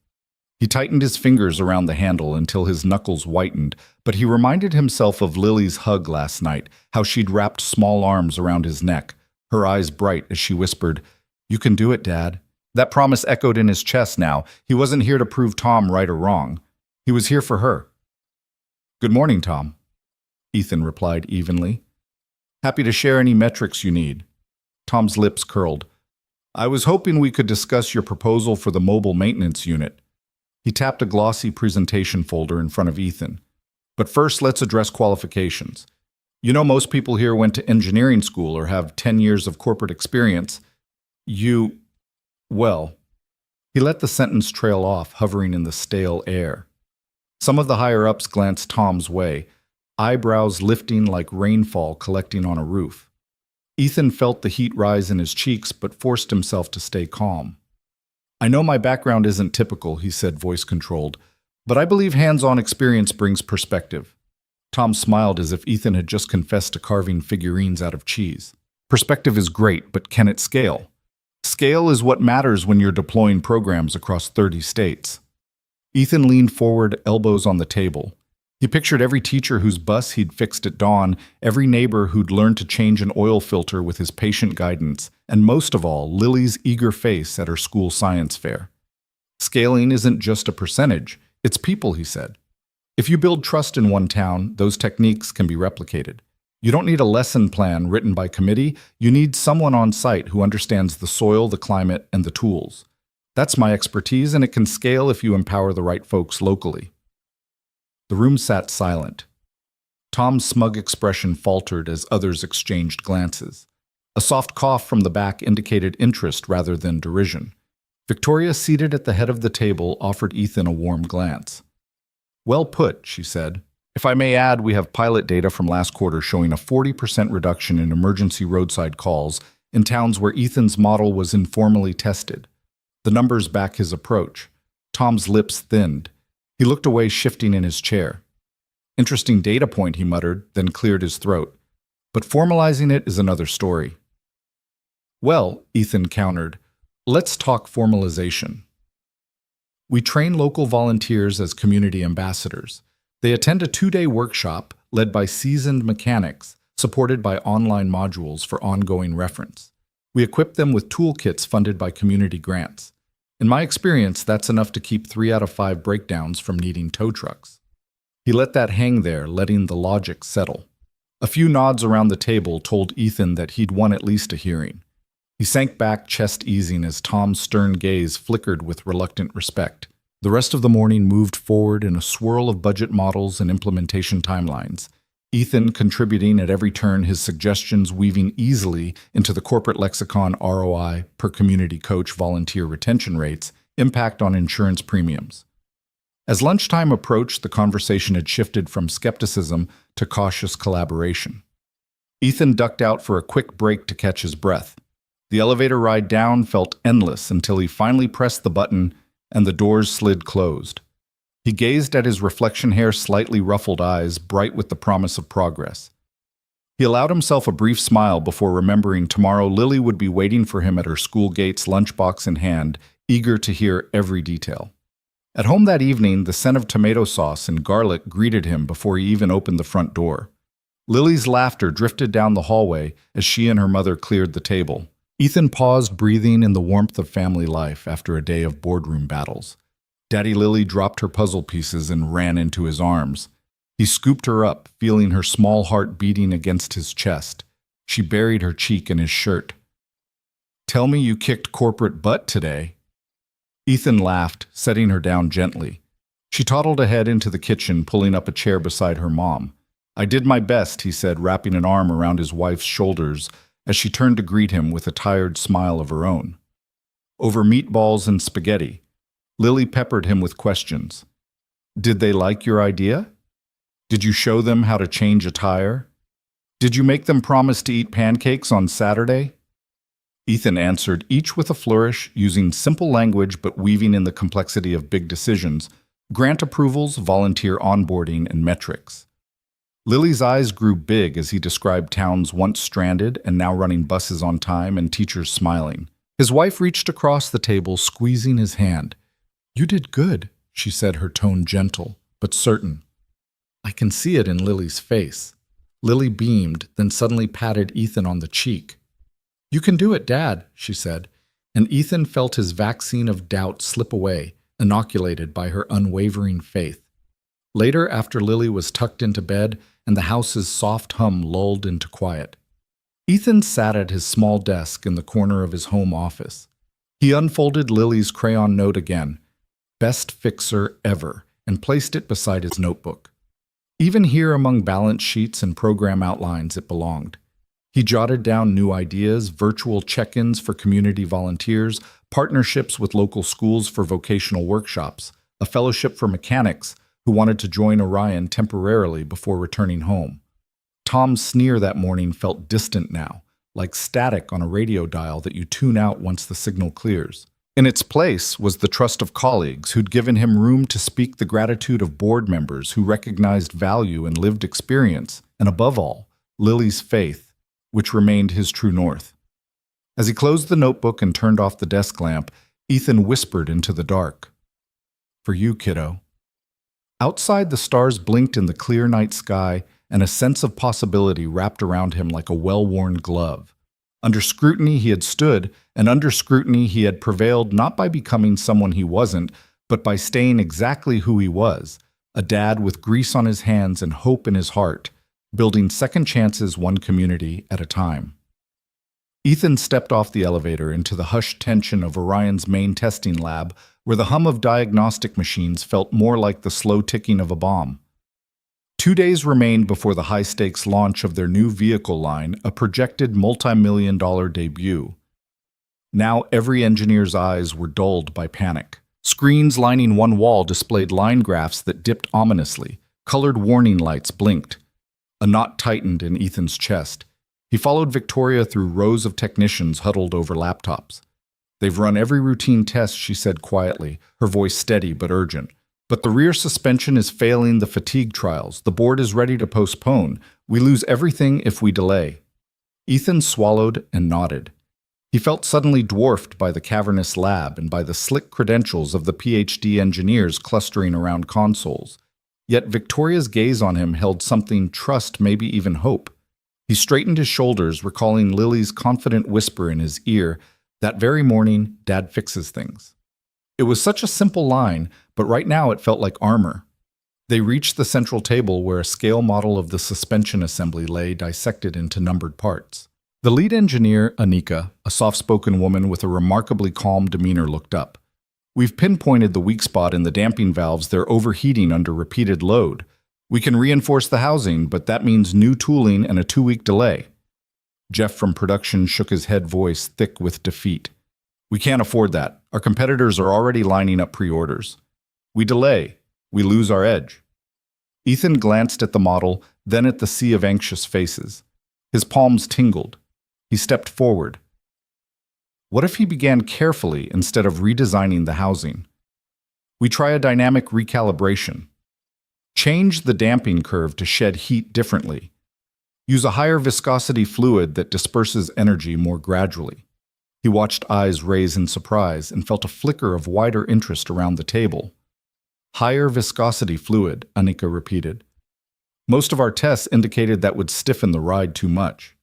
He tightened his fingers around the handle until his knuckles whitened, but he reminded himself of Lily's hug last night, how she'd wrapped small arms around his neck, her eyes bright as she whispered, "You can do it, Dad." That promise echoed in his chest now. He wasn't here to prove Tom right or wrong. He was here for her. "Good morning, Tom," Ethan replied evenly. "Happy to share any metrics you need." Tom's lips curled. "I was hoping we could discuss your proposal for the mobile maintenance unit." He tapped a glossy presentation folder in front of Ethan. "But first, let's address qualifications. You know, most people here went to engineering school or have 10 years of corporate experience. Well, he let the sentence trail off, hovering in the stale air. Some of the higher-ups glanced Tom's way, eyebrows lifting like rainfall collecting on a roof. Ethan felt the heat rise in his cheeks but forced himself to stay calm. "I know my background isn't typical," he said, voice-controlled, "but I believe hands-on experience brings perspective." Tom smiled as if Ethan had just confessed to carving figurines out of cheese. "Perspective is great, but can it scale? Scale is what matters when you're deploying programs across 30 states." Ethan leaned forward, elbows on the table. He pictured every teacher whose bus he'd fixed at dawn, every neighbor who'd learned to change an oil filter with his patient guidance, and most of all, Lily's eager face at her school science fair. "Scaling isn't just a percentage, it's people," he said. "If you build trust in one town, those techniques can be replicated. You don't need a lesson plan written by committee, you need someone on site who understands the soil, the climate, and the tools. That's my expertise, and it can scale if you empower the right folks locally." The room sat silent. Tom's smug expression faltered as others exchanged glances. A soft cough from the back indicated interest rather than derision. Victoria, seated at the head of the table, offered Ethan a warm glance. "Well put," she said. "If I may add, we have pilot data from last quarter showing a 40% reduction in emergency roadside calls in towns where Ethan's model was informally tested. The numbers back his approach." Tom's lips thinned. He looked away, shifting in his chair. "Interesting data point," he muttered, then cleared his throat. "But formalizing it is another story." "Well," Ethan countered, "let's talk formalization. We train local volunteers as community ambassadors. They attend a 2-day workshop led by seasoned mechanics, supported by online modules for ongoing reference. We equip them with toolkits funded by community grants. In my experience, that's enough to keep 3 out of 5 breakdowns from needing tow trucks." He let that hang there, letting the logic settle. A few nods around the table told Ethan that he'd won at least a hearing. He sank back, chest easing, as Tom's stern gaze flickered with reluctant respect. The rest of the morning moved forward in a swirl of budget models and implementation timelines. Ethan contributing at every turn, his suggestions weaving easily into the corporate lexicon: ROI, per community coach volunteer retention rates, impact on insurance premiums. As lunchtime approached, the conversation had shifted from skepticism to cautious collaboration. Ethan ducked out for a quick break to catch his breath. The elevator ride down felt endless until he finally pressed the button and the doors slid closed. He gazed at his reflection, hair slightly ruffled, eyes bright with the promise of progress. He allowed himself a brief smile before remembering tomorrow Lily would be waiting for him at her school gates, lunchbox in hand, eager to hear every detail. At home that evening, the scent of tomato sauce and garlic greeted him before he even opened the front door. Lily's laughter drifted down the hallway as she and her mother cleared the table. Ethan paused, breathing in the warmth of family life after a day of boardroom battles. Daddy Lily dropped her puzzle pieces and ran into his arms. He scooped her up, feeling her small heart beating against his chest. She buried her cheek in his shirt. "Tell me you kicked corporate butt today." Ethan laughed, setting her down gently. She toddled ahead into the kitchen, pulling up a chair beside her mom. "I did my best," he said, wrapping an arm around his wife's shoulders as she turned to greet him with a tired smile of her own. Over meatballs and spaghetti, Lily peppered him with questions. "Did they like your idea? Did you show them how to change a tire? Did you make them promise to eat pancakes on Saturday?" Ethan answered, each with a flourish, using simple language but weaving in the complexity of big decisions, grant approvals, volunteer onboarding, and metrics. Lily's eyes grew big as he described towns once stranded and now running buses on time and teachers smiling. His wife reached across the table, squeezing his hand. "You did good," she said, her tone gentle but certain. "I can see it in Lily's face." Lily beamed, then suddenly patted Ethan on the cheek. "You can do it, Dad," she said, and Ethan felt his vaccine of doubt slip away, inoculated by her unwavering faith. Later, after Lily was tucked into bed and the house's soft hum lulled into quiet, Ethan sat at his small desk in the corner of his home office. He unfolded Lily's crayon note again, "Best fixer ever," and placed it beside his notebook. Even here among balance sheets and program outlines it belonged. He jotted down new ideas, virtual check-ins for community volunteers, partnerships with local schools for vocational workshops, a fellowship for mechanics who wanted to join Orion temporarily before returning home. Tom's sneer that morning felt distant now, like static on a radio dial that you tune out once the signal clears. In its place was the trust of colleagues who'd given him room to speak, the gratitude of board members who recognized value and lived experience, and above all, Lily's faith, which remained his true north. As he closed the notebook and turned off the desk lamp, Ethan whispered into the dark, "For you, kiddo." Outside, the stars blinked in the clear night sky, and a sense of possibility wrapped around him like a well-worn glove. Under scrutiny he had stood, and under scrutiny he had prevailed not by becoming someone he wasn't, but by staying exactly who he was, a dad with grease on his hands and hope in his heart, building second chances one community at a time. Ethan stepped off the elevator into the hushed tension of Orion's main testing lab, where the hum of diagnostic machines felt more like the slow ticking of a bomb. 2 days remained before the high-stakes launch of their new vehicle line, a projected multi-million-dollar debut. Now every engineer's eyes were dulled by panic. Screens lining one wall displayed line graphs that dipped ominously. Colored warning lights blinked. A knot tightened in Ethan's chest. He followed Victoria through rows of technicians huddled over laptops. "They've run every routine test," she said quietly, her voice steady but urgent. "But the rear suspension is failing the fatigue trials. The board is ready to postpone. We lose everything if we delay." Ethan swallowed and nodded. He felt suddenly dwarfed by the cavernous lab and by the slick credentials of the PhD engineers clustering around consoles. Yet Victoria's gaze on him held something, trust, maybe even hope. He straightened his shoulders, recalling Lily's confident whisper in his ear, "That very morning, Dad fixes things." It was such a simple line, but right now it felt like armor. They reached the central table where a scale model of the suspension assembly lay dissected into numbered parts. The lead engineer, Anika, a soft-spoken woman with a remarkably calm demeanor, looked up. "We've pinpointed the weak spot in the damping valves. They're overheating under repeated load. We can reinforce the housing, but that means new tooling and a 2-week delay." Jeff from production shook his head, voice thick with defeat. "We can't afford that. Our competitors are already lining up pre-orders. We delay, we lose our edge." Ethan glanced at the model, then at the sea of anxious faces. His palms tingled. He stepped forward. What if he began carefully instead of redesigning the housing? "We try a dynamic recalibration. Change the damping curve to shed heat differently. Use a higher viscosity fluid that disperses energy more gradually." He watched eyes raise in surprise and felt a flicker of wider interest around the table. "Higher viscosity fluid," Anika repeated. Most of our tests indicated that would stiffen the ride too much.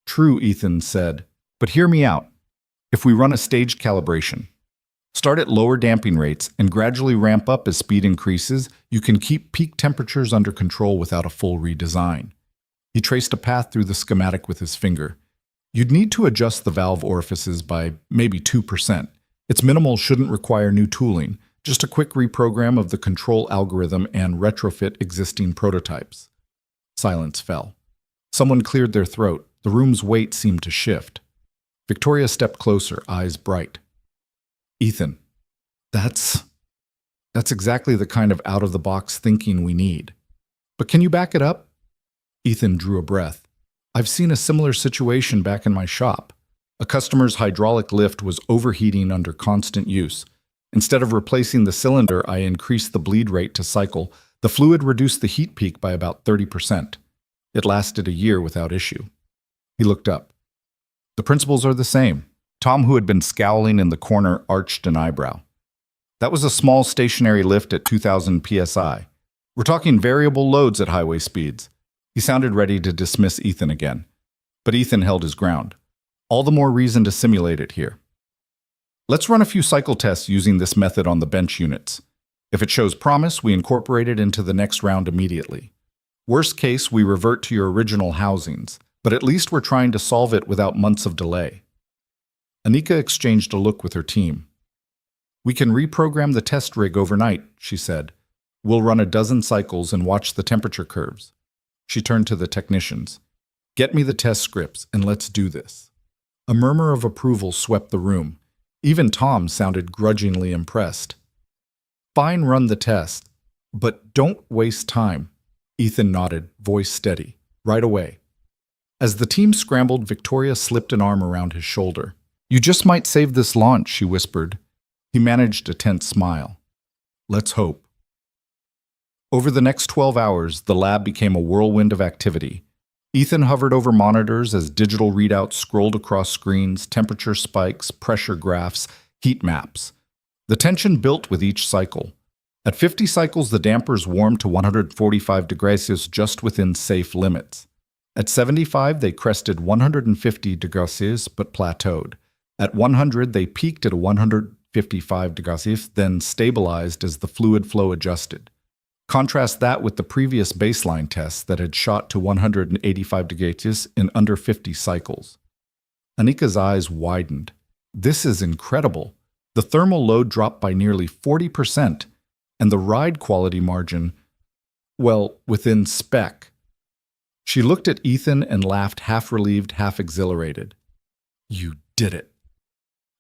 True, Ethan said, but hear me out. If we run a staged calibration, start at lower damping rates and gradually ramp up as speed increases, you can keep peak temperatures under control without a full redesign. He traced a path through the schematic with his finger. You'd need to adjust the valve orifices by maybe 2%. Its minimal shouldn't require new tooling, just a quick reprogram of the control algorithm and retrofit existing prototypes. Silence fell. Someone cleared their throat. The room's weight seemed to shift. Victoria stepped closer, eyes bright. Ethan, that's exactly the kind of out-of-the-box thinking we need. But can you back it up? Ethan drew a breath. I've seen a similar situation back in my shop. A customer's hydraulic lift was overheating under constant use. Instead of replacing the cylinder, I increased the bleed rate to cycle. The fluid reduced the heat peak by about 30%. It lasted a year without issue. He looked up. The principles are the same. Tom, who had been scowling in the corner, arched an eyebrow. That was a small stationary lift at 2,000 psi. We're talking variable loads at highway speeds. He sounded ready to dismiss Ethan again. But Ethan held his ground. All the more reason to simulate it here. Let's run a few cycle tests using this method on the bench units. If it shows promise, we incorporate it into the next round immediately. Worst case, we revert to your original housings, but at least we're trying to solve it without months of delay. Anika exchanged a look with her team. We can reprogram the test rig overnight, she said. We'll run a dozen cycles and watch the temperature curves. She turned to the technicians. Get me the test scripts and let's do this. A murmur of approval swept the room. Even Tom sounded grudgingly impressed. Fine, run the test, but don't waste time. Ethan nodded, voice steady. Right away. As the team scrambled, Victoria slipped an arm around his shoulder. You just might save this launch, she whispered. He managed a tense smile. Let's hope. Over the next 12 hours, the lab became a whirlwind of activity. Ethan hovered over monitors as digital readouts scrolled across screens, temperature spikes, pressure graphs, heat maps. The tension built with each cycle. At 50 cycles, the dampers warmed to 145 degrees Celsius, just within safe limits. At 75, they crested 150 degrees Celsius but plateaued. At 100, they peaked at 155 degrees Celsius, then stabilized as the fluid flow adjusted. Contrast that with the previous baseline tests that had shot to 185 degrees Celsius in under 50 cycles. Anika's eyes widened. This is incredible. The thermal load dropped by nearly 40%, and the ride quality margin, well, within spec. She looked at Ethan and laughed, half relieved, half exhilarated. You did it.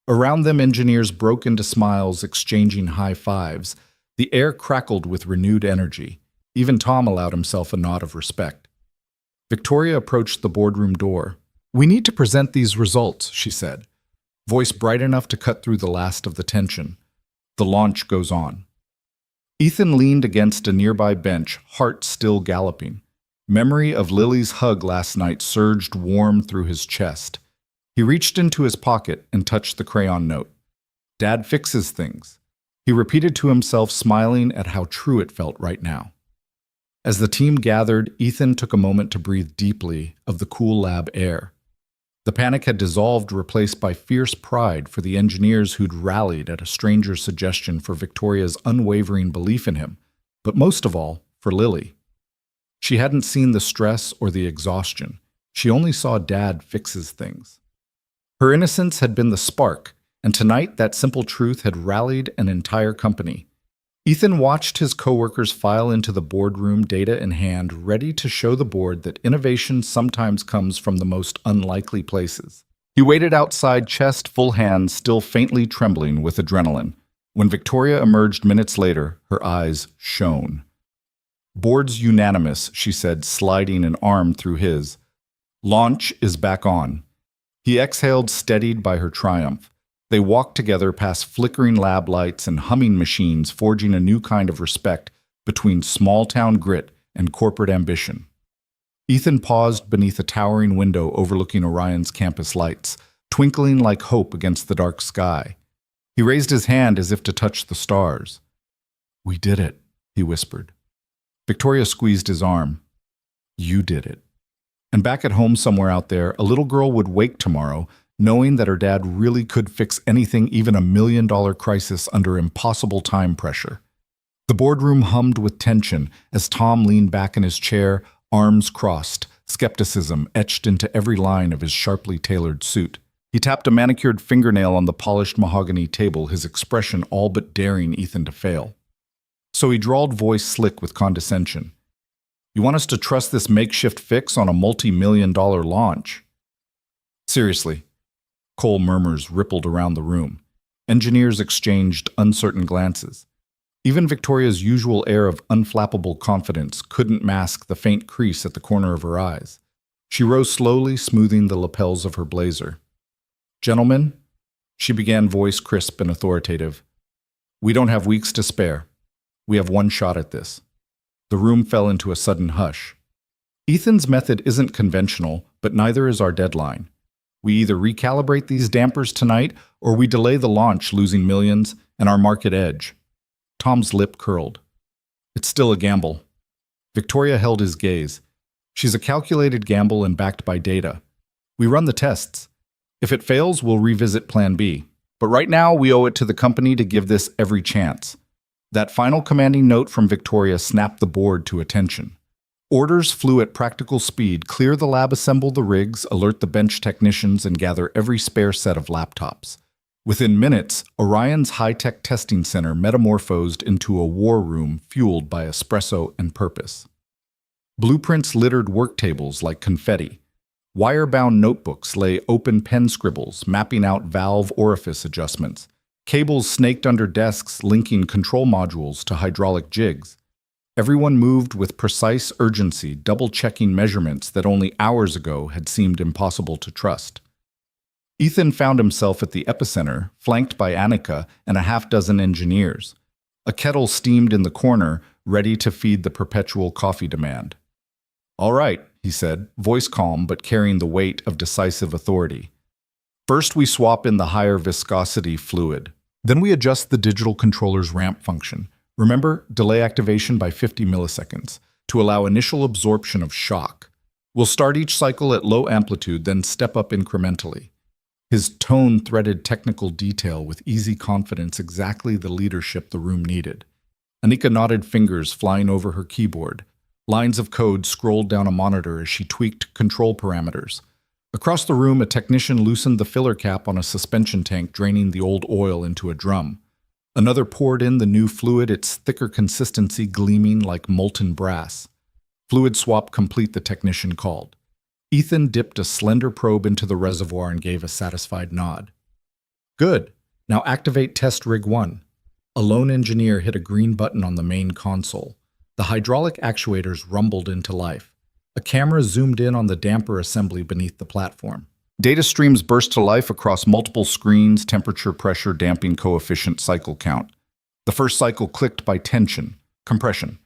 Around them, engineers broke into smiles, exchanging high fives. The air crackled with renewed energy. Even Tom allowed himself a nod of respect. Victoria approached the boardroom door. We need to present these results, she said, voice bright enough to cut through the last of the tension. The launch goes on. Ethan leaned against a nearby bench, heart still galloping. Memory of Lily's hug last night surged warm through his chest. He reached into his pocket and touched the crayon note. Dad fixes things. He repeated to himself, smiling at how true it felt right now. As the team gathered, Ethan took a moment to breathe deeply of the cool lab air. The panic had dissolved, replaced by fierce pride for the engineers who'd rallied at a stranger's suggestion, for Victoria's unwavering belief in him, but most of all, for Lily. She hadn't seen the stress or the exhaustion. She only saw Dad fixes things. Her innocence had been the spark, and tonight that simple truth had rallied an entire company. Ethan watched his coworkers file into the boardroom, data in hand, ready to show the board that innovation sometimes comes from the most unlikely places. He waited outside, chest full, hands still faintly trembling with adrenaline. When Victoria emerged minutes later, her eyes shone. Board's unanimous, she said, sliding an arm through his. Launch is back on. He exhaled, steadied by her triumph. They walked together past flickering lab lights and humming machines, forging a new kind of respect between small-town grit and corporate ambition. Ethan paused beneath a towering window overlooking Orion's campus lights, twinkling like hope against the dark sky. He raised his hand as if to touch the stars. We did it, he whispered. Victoria squeezed his arm. You did it. And back at home somewhere out there, a little girl would wake tomorrow knowing that her dad really could fix anything, even $1 million crisis under impossible time pressure. The boardroom hummed with tension as Tom leaned back in his chair, arms crossed, skepticism etched into every line of his sharply tailored suit. He tapped a manicured fingernail on the polished mahogany table, his expression all but daring Ethan to fail. So he drawled, voice slick with condescension. You want us to trust this makeshift fix on a multi-million-dollar launch? Seriously. Cole murmurs rippled around the room. Engineers exchanged uncertain glances. Even Victoria's usual air of unflappable confidence couldn't mask the faint crease at the corner of her eyes. She rose slowly, smoothing the lapels of her blazer. Gentlemen, she began, voice crisp and authoritative. We don't have weeks to spare. We have one shot at this. The room fell into a sudden hush. Ethan's method isn't conventional, but neither is our deadline. We either recalibrate these dampers tonight, or we delay the launch, losing millions and our market edge. Tom's lip curled. It's still a gamble. Victoria held his gaze. She's a calculated gamble and backed by data. We run the tests. If it fails, we'll revisit Plan B. But right now, we owe it to the company to give this every chance. That final commanding note from Victoria snapped the board to attention. Orders flew at practical speed: clear the lab, assemble the rigs, alert the bench technicians, and gather every spare set of laptops. Within minutes, Orion's high-tech testing center metamorphosed into a war room fueled by espresso and purpose. Blueprints littered work tables like confetti. Wire-bound notebooks lay open pen scribbles, mapping out valve orifice adjustments. Cables snaked under desks, linking control modules to hydraulic jigs. Everyone moved with precise urgency, double-checking measurements that only hours ago had seemed impossible to trust. Ethan found himself at the epicenter, flanked by Annika and a half-dozen engineers. A kettle steamed in the corner, ready to feed the perpetual coffee demand. All right, he said, voice calm but carrying the weight of decisive authority. First, we swap in the higher viscosity fluid. Then we adjust the digital controller's ramp function. Remember, delay activation by 50 milliseconds to allow initial absorption of shock. We'll start each cycle at low amplitude, then step up incrementally. His tone threaded technical detail with easy confidence, exactly the leadership the room needed. Annika nodded, fingers flying over her keyboard. Lines of code scrolled down a monitor as she tweaked control parameters. Across the room, a technician loosened the filler cap on a suspension tank, draining the old oil into a drum. Another poured in the new fluid, its thicker consistency gleaming like molten brass. Fluid swap complete, the technician called. Ethan dipped a slender probe into the reservoir and gave a satisfied nod. Good. Now activate test rig 1. A lone engineer hit a green button on the main console. The hydraulic actuators rumbled into life. A camera zoomed in on the damper assembly beneath the platform. Data streams burst to life across multiple screens: temperature, pressure, damping coefficient, cycle count. The first cycle clicked by tension, compression.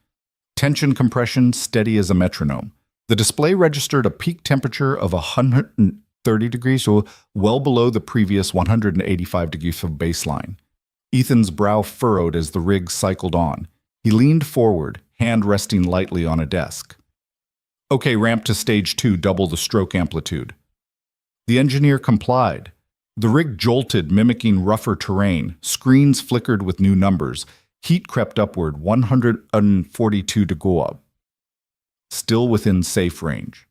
Tension, compression, steady as a metronome. The display registered a peak temperature of 130 degrees, so well below the previous 185 degrees of baseline. Ethan's brow furrowed as the rig cycled on. He leaned forward, hand resting lightly on a desk. Okay, ramp to stage 2, double the stroke amplitude. The engineer complied. The rig jolted, mimicking rougher terrain. Screens flickered with new numbers. Heat crept upward, 142 to go up. Still within safe range.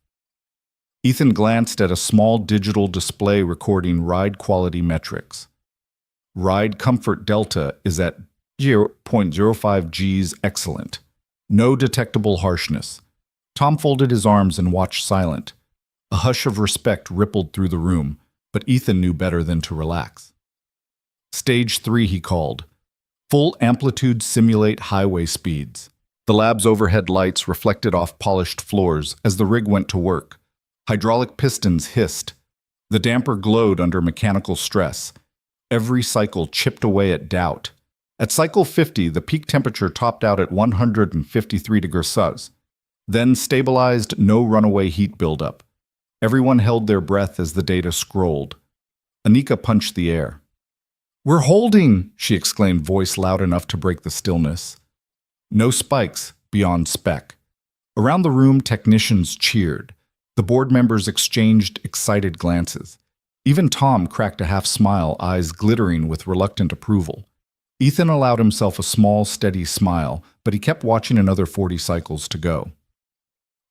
Ethan glanced at a small digital display recording ride quality metrics. Ride comfort delta is at 0.05 Gs, excellent. No detectable harshness. Tom folded his arms and watched silent. A hush of respect rippled through the room, but Ethan knew better than to relax. Stage 3, he called. Full amplitude, simulate highway speeds. The lab's overhead lights reflected off polished floors as the rig went to work. Hydraulic pistons hissed. The damper glowed under mechanical stress. Every cycle chipped away at doubt. At cycle 50, the peak temperature topped out at 153 degrees Celsius. Then stabilized, no runaway heat buildup. Everyone held their breath as the data scrolled. Annika punched the air. "We're holding!" she exclaimed, voice loud enough to break the stillness. No spikes beyond spec. Around the room, technicians cheered. The board members exchanged excited glances. Even Tom cracked a half smile, eyes glittering with reluctant approval. Ethan allowed himself a small, steady smile, but he kept watching another 40 cycles to go.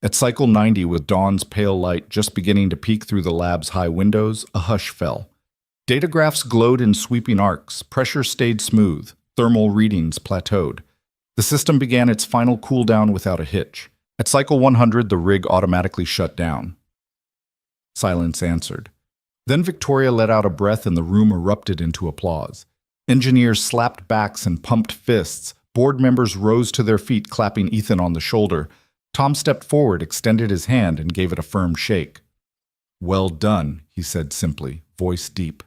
At cycle 90, with dawn's pale light just beginning to peek through the lab's high windows, a hush fell. Data graphs glowed in sweeping arcs, pressure stayed smooth, thermal readings plateaued. The system began its final cool-down without a hitch. At cycle 100, the rig automatically shut down. Silence answered. Then Victoria let out a breath and the room erupted into applause. Engineers slapped backs and pumped fists. Board members rose to their feet, clapping Ethan on the shoulder. Tom stepped forward, extended his hand, and gave it a firm shake. "Well done," he said simply, voice deep.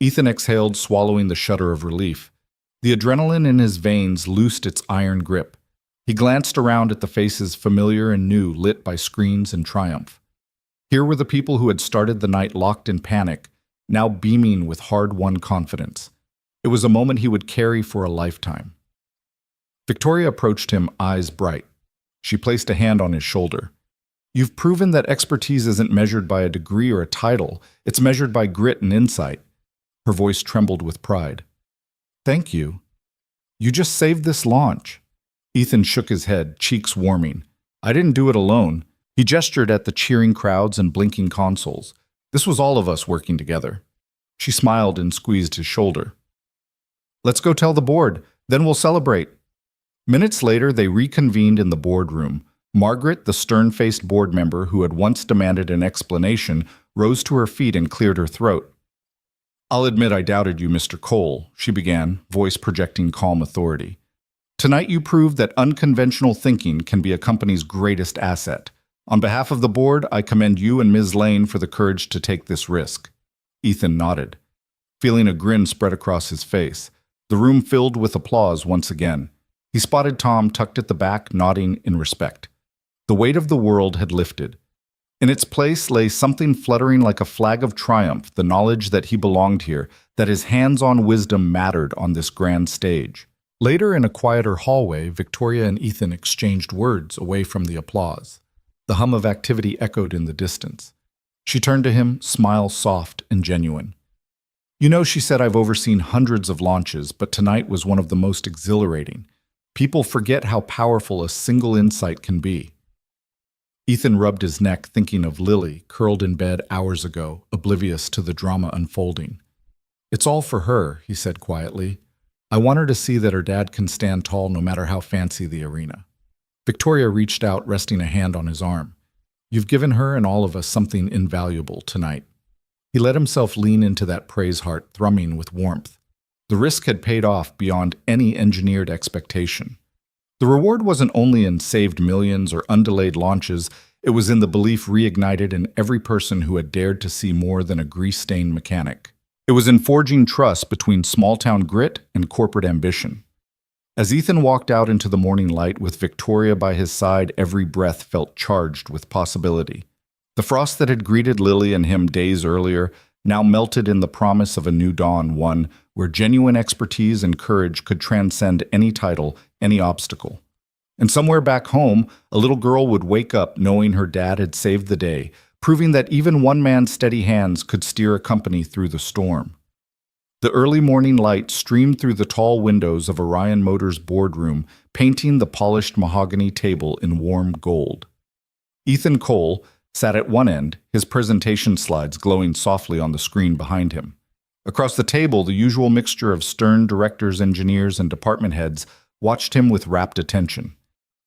Ethan exhaled, swallowing the shudder of relief. The adrenaline in his veins loosed its iron grip. He glanced around at the faces familiar and new, lit by screens and triumph. Here were the people who had started the night locked in panic, now beaming with hard-won confidence. It was a moment he would carry for a lifetime. Victoria approached him, eyes bright. She placed a hand on his shoulder. "You've proven that expertise isn't measured by a degree or a title. It's measured by grit and insight." Her voice trembled with pride. "Thank you. You just saved this launch." Ethan shook his head, cheeks warming. "I didn't do it alone." He gestured at the cheering crowds and blinking consoles. "This was all of us working together." She smiled and squeezed his shoulder. "Let's go tell the board, then we'll celebrate." Minutes later, they reconvened in the boardroom. Margaret, the stern-faced board member who had once demanded an explanation, rose to her feet and cleared her throat. "I'll admit I doubted you, Mr. Cole," she began, voice projecting calm authority. "Tonight you proved that unconventional thinking can be a company's greatest asset. On behalf of the board, I commend you and Ms. Lane for the courage to take this risk." Ethan nodded, feeling a grin spread across his face. The room filled with applause once again. He spotted Tom tucked at the back, nodding in respect. The weight of the world had lifted. In its place lay something fluttering like a flag of triumph, the knowledge that he belonged here, that his hands-on wisdom mattered on this grand stage. Later, in a quieter hallway, Victoria and Ethan exchanged words away from the applause. The hum of activity echoed in the distance. She turned to him, smile soft and genuine. "You know," she said, "I've overseen hundreds of launches, but tonight was one of the most exhilarating. People forget how powerful a single insight can be." Ethan rubbed his neck, thinking of Lily, curled in bed hours ago, oblivious to the drama unfolding. "It's all for her," he said quietly. "I want her to see that her dad can stand tall no matter how fancy the arena." Victoria reached out, resting a hand on his arm. "You've given her and all of us something invaluable tonight." He let himself lean into that praise heart, thrumming with warmth. The risk had paid off beyond any engineered expectation. The reward wasn't only in saved millions or undelayed launches, it was in the belief reignited in every person who had dared to see more than a grease-stained mechanic. It was in forging trust between small-town grit and corporate ambition. As Ethan walked out into the morning light with Victoria by his side, every breath felt charged with possibility. The frost that had greeted Lily and him days earlier now melted in the promise of a new dawn, one where genuine expertise and courage could transcend any title, any obstacle. And somewhere back home, a little girl would wake up knowing her dad had saved the day, proving that even one man's steady hands could steer a company through the storm. The early morning light streamed through the tall windows of Orion Motors' boardroom, painting the polished mahogany table in warm gold. Ethan Cole sat at one end, his presentation slides glowing softly on the screen behind him. Across the table, the usual mixture of stern directors, engineers, and department heads watched him with rapt attention.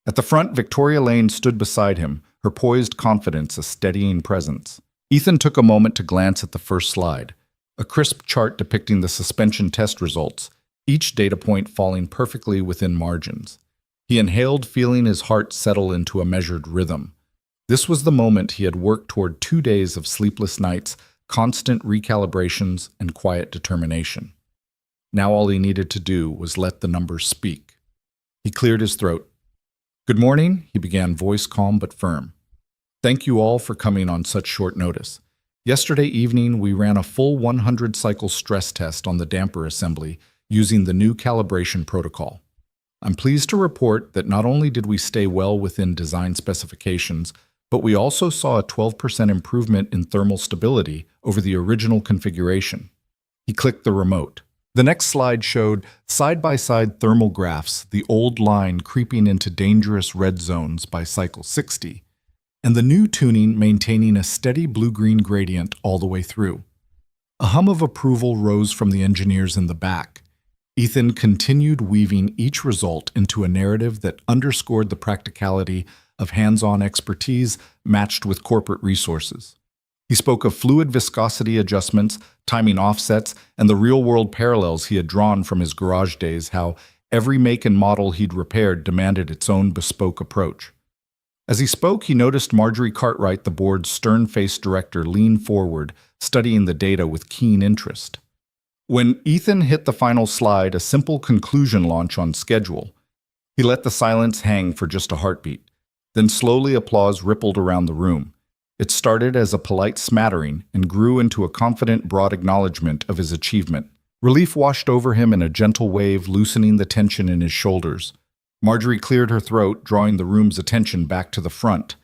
At the front, Victoria Lane stood beside him, her poised confidence a steadying presence. Ethan took a moment to glance at the first slide, a crisp chart depicting the suspension test results, each data point falling perfectly within margins. He inhaled, feeling his heart settle into a measured rhythm. This was the moment he had worked toward 2 days of sleepless nights, constant recalibrations, and quiet determination. Now all he needed to do was let the numbers speak. He cleared his throat. "Good morning," he began, voice calm but firm. "Thank you all for coming on such short notice. Yesterday evening, we ran a full 100-cycle stress test on the damper assembly using the new calibration protocol. I'm pleased to report that not only did we stay well within design specifications, but we also saw a 12% improvement in thermal stability over the original configuration. He clicked the remote. The next slide showed side-by-side thermal graphs, the old line creeping into dangerous red zones by cycle 60, and the new tuning maintaining a steady blue-green gradient all the way through. A hum of approval rose from the engineers in the back. Ethan continued weaving each result into a narrative that underscored the practicality of hands-on expertise matched with corporate resources. He spoke of fluid viscosity adjustments, timing offsets, and the real-world parallels he had drawn from his garage days, how every make and model he'd repaired demanded its own bespoke approach. As he spoke, he noticed Marjorie Cartwright, the board's stern-faced director, lean forward, studying the data with keen interest. When Ethan hit the final slide, a simple conclusion launch on schedule, he let the silence hang for just a heartbeat. Then slowly applause rippled around the room. It started as a polite smattering and grew into a confident, broad acknowledgement of his achievement. Relief washed over him in a gentle wave, loosening the tension in his shoulders. Marjorie cleared her throat, drawing the room's attention back to the front.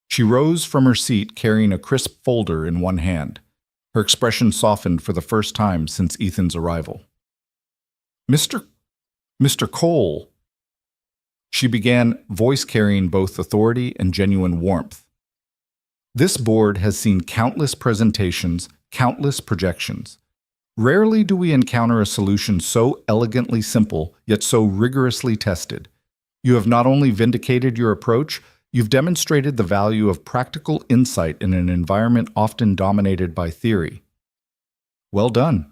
She rose from her seat, carrying a crisp folder in one hand. Her expression softened for the first time since Ethan's arrival. Mr. Cole, she began, voice carrying both authority and genuine warmth. This board has seen countless presentations, countless projections. Rarely do we encounter a solution so elegantly simple, yet so rigorously tested. You have not only vindicated your approach, you've demonstrated the value of practical insight in an environment often dominated by theory. Well done.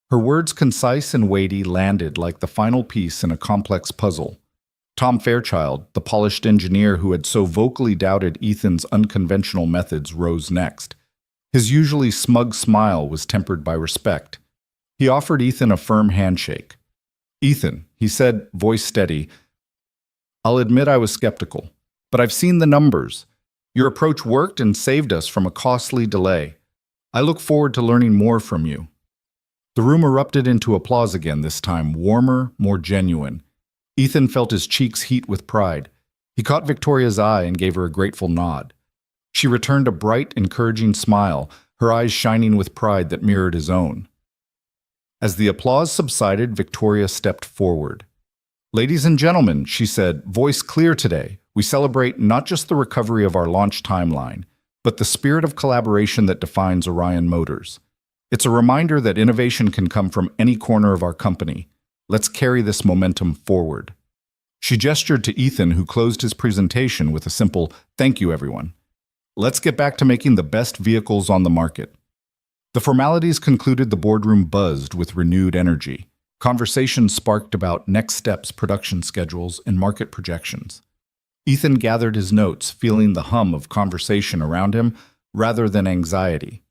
Her words, concise and weighty, landed like the final piece in a complex puzzle. Tom Fairchild, the polished engineer who had so vocally doubted Ethan's unconventional methods, rose next. His usually smug smile was tempered by respect. He offered Ethan a firm handshake. "Ethan," he said, voice steady, "I'll admit I was skeptical, but I've seen the numbers. Your approach worked and saved us from a costly delay. I look forward to learning more from you." The room erupted into applause again, this time warmer, more genuine. Ethan felt his cheeks heat with pride. He caught Victoria's eye and gave her a grateful nod. She returned a bright, encouraging smile, her eyes shining with pride that mirrored his own. As the applause subsided, Victoria stepped forward. "Ladies and gentlemen," she said, voice clear today, "we celebrate not just the recovery of our launch timeline, but the spirit of collaboration that defines Orion Motors. It's a reminder that innovation can come from any corner of our company. Let's carry this momentum forward." She gestured to Ethan, who closed his presentation with a simple, "Thank you, everyone. Let's get back to making the best vehicles on the market." The formalities concluded, the boardroom buzzed with renewed energy. Conversations sparked about next steps, production schedules, and market projections. Ethan gathered his notes, feeling the hum of conversation around him rather than anxiety.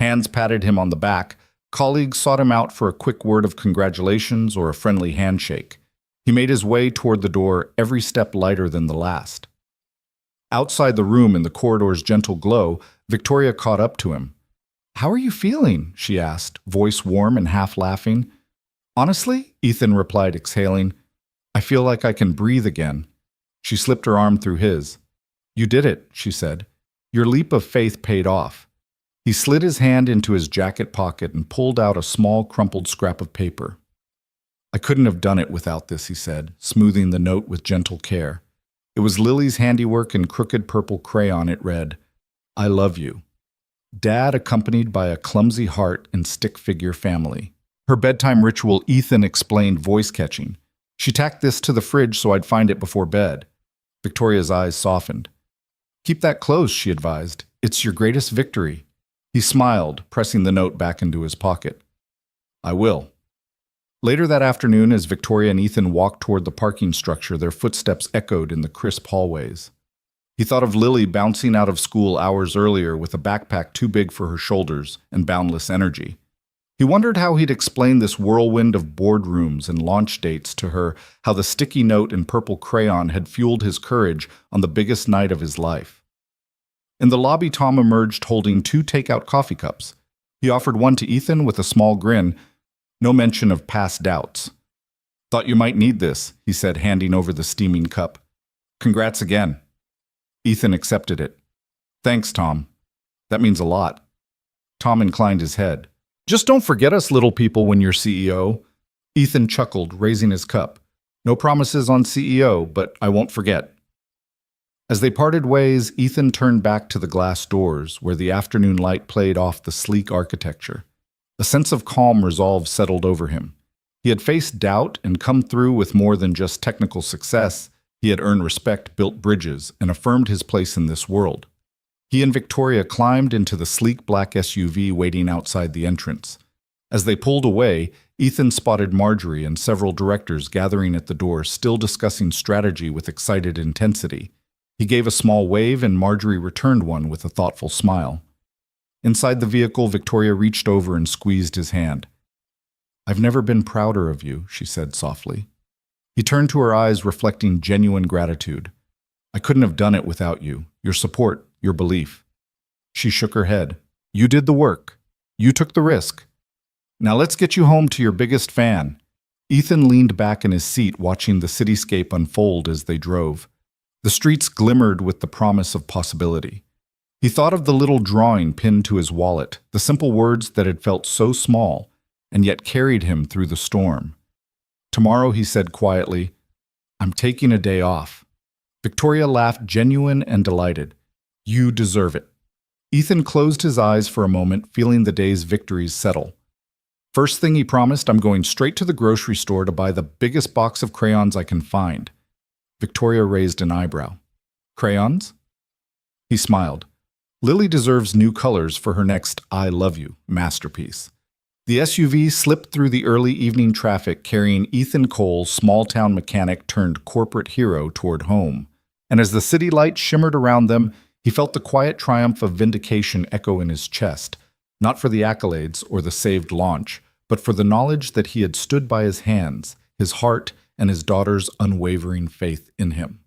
Hands patted him on the back. Colleagues sought him out for a quick word of congratulations or a friendly handshake. He made his way toward the door, every step lighter than the last. Outside the room, in the corridor's gentle glow, Victoria caught up to him. "How are you feeling?" she asked, voice warm and half laughing. "Honestly," Ethan replied, exhaling, "I feel like I can breathe again." She slipped her arm through his. "You did it," she said. "Your leap of faith paid off." He slid his hand into his jacket pocket and pulled out a small, crumpled scrap of paper. "I couldn't have done it without this," he said, smoothing the note with gentle care. It was Lily's handiwork in crooked purple crayon. It read, "I love you. Dad," accompanied by a clumsy heart and stick figure family. Her bedtime ritual, Ethan explained, voice catching. "She tacked this to the fridge so I'd find it before bed." Victoria's eyes softened. "Keep that close," she advised. "It's your greatest victory." He smiled, pressing the note back into his pocket. "I will." Later that afternoon, as Victoria and Ethan walked toward the parking structure, their footsteps echoed in the crisp hallways. He thought of Lily bouncing out of school hours earlier with a backpack too big for her shoulders and boundless energy. He wondered how he'd explain this whirlwind of boardrooms and launch dates to her, how the sticky note in purple crayon had fueled his courage on the biggest night of his life. In the lobby, Tom emerged holding 2 takeout coffee cups. He offered one to Ethan with a small grin, no mention of past doubts. Thought you might need this, he said, handing over the steaming cup. Congrats again. Ethan accepted it. Thanks, Tom. That means a lot. Tom inclined his head. Just don't forget us little people when you're CEO. Ethan chuckled, raising his cup. No promises on CEO, but I won't forget. As they parted ways, Ethan turned back to the glass doors, where the afternoon light played off the sleek architecture. A sense of calm resolve settled over him. He had faced doubt and come through with more than just technical success. He had earned respect, built bridges, and affirmed his place in this world. He and Victoria climbed into the sleek black SUV waiting outside the entrance. As they pulled away, Ethan spotted Marjorie and several directors gathering at the door, still discussing strategy with excited intensity. He gave a small wave, and Marjorie returned one with a thoughtful smile. Inside the vehicle, Victoria reached over and squeezed his hand. I've never been prouder of you, she said softly. He turned to her eyes, reflecting genuine gratitude. I couldn't have done it without you, your support, your belief. She shook her head. You did the work. You took the risk. Now let's get you home to your biggest fan. Ethan leaned back in his seat, watching the cityscape unfold as they drove. The streets glimmered with the promise of possibility. He thought of the little drawing pinned to his wallet, the simple words that had felt so small, and yet carried him through the storm. Tomorrow, he said quietly, I'm taking a day off. Victoria laughed, genuine and delighted. You deserve it. Ethan closed his eyes for a moment, feeling the day's victories settle. First thing he promised, I'm going straight to the grocery store to buy the biggest box of crayons I can find. Victoria raised an eyebrow. Crayons? He smiled. Lily deserves new colors for her next I Love You masterpiece. The SUV slipped through the early evening traffic, carrying Ethan Cole, small-town mechanic turned corporate hero, toward home. And as the city lights shimmered around them, he felt the quiet triumph of vindication echo in his chest, not for the accolades or the saved launch, but for the knowledge that he had stood by his hands, his heart, and his daughter's unwavering faith in him.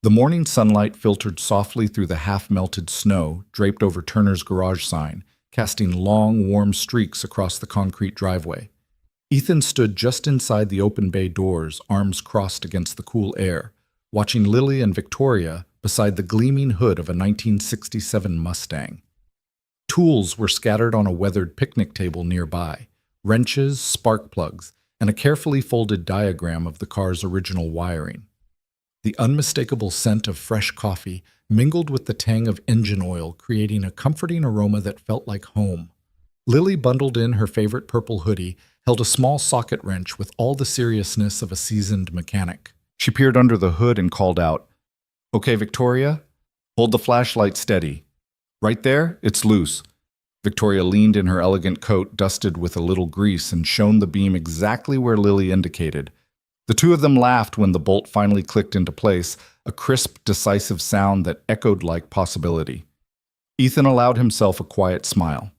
The morning sunlight filtered softly through the half-melted snow draped over Turner's garage sign, casting long, warm streaks across the concrete driveway. Ethan stood just inside the open bay doors, arms crossed against the cool air, watching Lily and Victoria beside the gleaming hood of a 1967 Mustang. Tools were scattered on a weathered picnic table nearby, wrenches, spark plugs, and a carefully folded diagram of the car's original wiring. The unmistakable scent of fresh coffee mingled with the tang of engine oil, creating a comforting aroma that felt like home. Lily, bundled in her favorite purple hoodie, held a small socket wrench with all the seriousness of a seasoned mechanic. She peered under the hood and called out, Okay, Victoria, hold the flashlight steady. Right there, it's loose. Victoria leaned in her elegant coat, dusted with a little grease, and shone the beam exactly where Lily indicated. The two of them laughed when the bolt finally clicked into place, a crisp, decisive sound that echoed like possibility. Ethan allowed himself a quiet smile.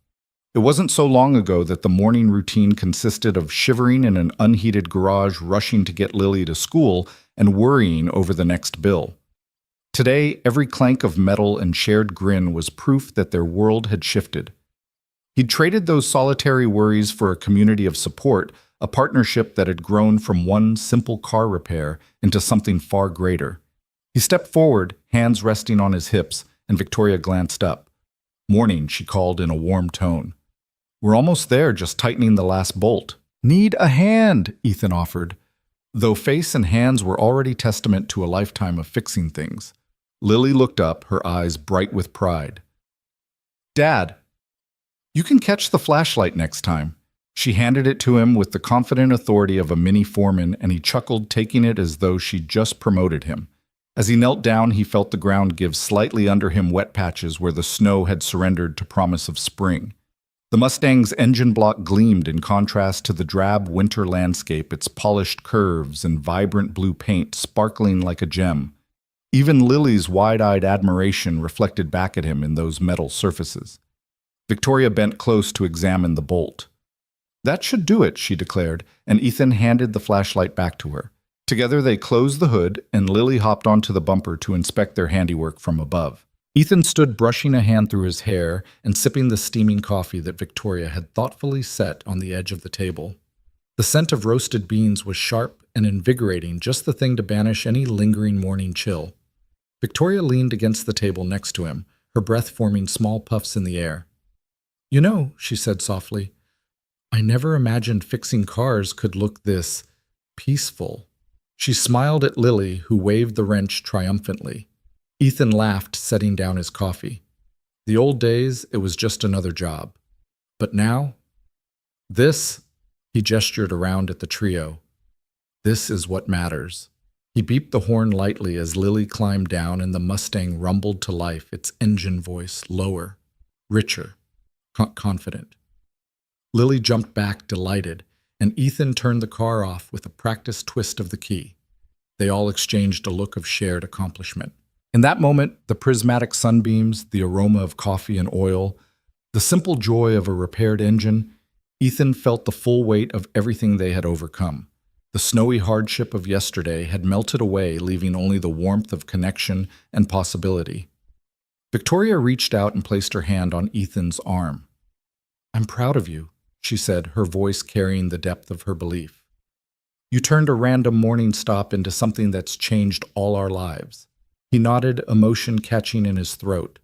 It wasn't so long ago that the morning routine consisted of shivering in an unheated garage, rushing to get Lily to school, and worrying over the next bill. Today, every clank of metal and shared grin was proof that their world had shifted. He'd traded those solitary worries for a community of support, a partnership that had grown from one simple car repair into something far greater. He stepped forward, hands resting on his hips, and Victoria glanced up. Morning, she called in a warm tone. We're almost there, just tightening the last bolt. Need a hand, Ethan offered, though face and hands were already testament to a lifetime of fixing things. Lily looked up, her eyes bright with pride. Dad, you can catch the flashlight next time. She handed it to him with the confident authority of a mini foreman, and he chuckled, taking it as though she'd just promoted him. As he knelt down, he felt the ground give slightly under him, wet patches where the snow had surrendered to promise of spring. The Mustang's engine block gleamed in contrast to the drab winter landscape, its polished curves and vibrant blue paint sparkling like a gem. Even Lily's wide-eyed admiration reflected back at him in those metal surfaces. Victoria bent close to examine the bolt. That should do it, she declared, and Ethan handed the flashlight back to her. Together they closed the hood, and Lily hopped onto the bumper to inspect their handiwork from above. Ethan stood brushing a hand through his hair and sipping the steaming coffee that Victoria had thoughtfully set on the edge of the table. The scent of roasted beans was sharp and invigorating, just the thing to banish any lingering morning chill. Victoria leaned against the table next to him, her breath forming small puffs in the air. "You know," she said softly, "I never imagined fixing cars could look this peaceful." She smiled at Lily, who waved the wrench triumphantly. Ethan laughed, setting down his coffee. The old days, it was just another job. But now, this, he gestured around at the trio, this is what matters. He beeped the horn lightly as Lily climbed down and the Mustang rumbled to life, its engine voice lower, richer, confident. Lily jumped back, delighted, and Ethan turned the car off with a practiced twist of the key. They all exchanged a look of shared accomplishment. In that moment, the prismatic sunbeams, the aroma of coffee and oil, the simple joy of a repaired engine, Ethan felt the full weight of everything they had overcome. The snowy hardship of yesterday had melted away, leaving only the warmth of connection and possibility. Victoria reached out and placed her hand on Ethan's arm. "I'm proud of you," she said, her voice carrying the depth of her belief. "You turned a random morning stop into something that's changed all our lives." He nodded, emotion catching in his throat.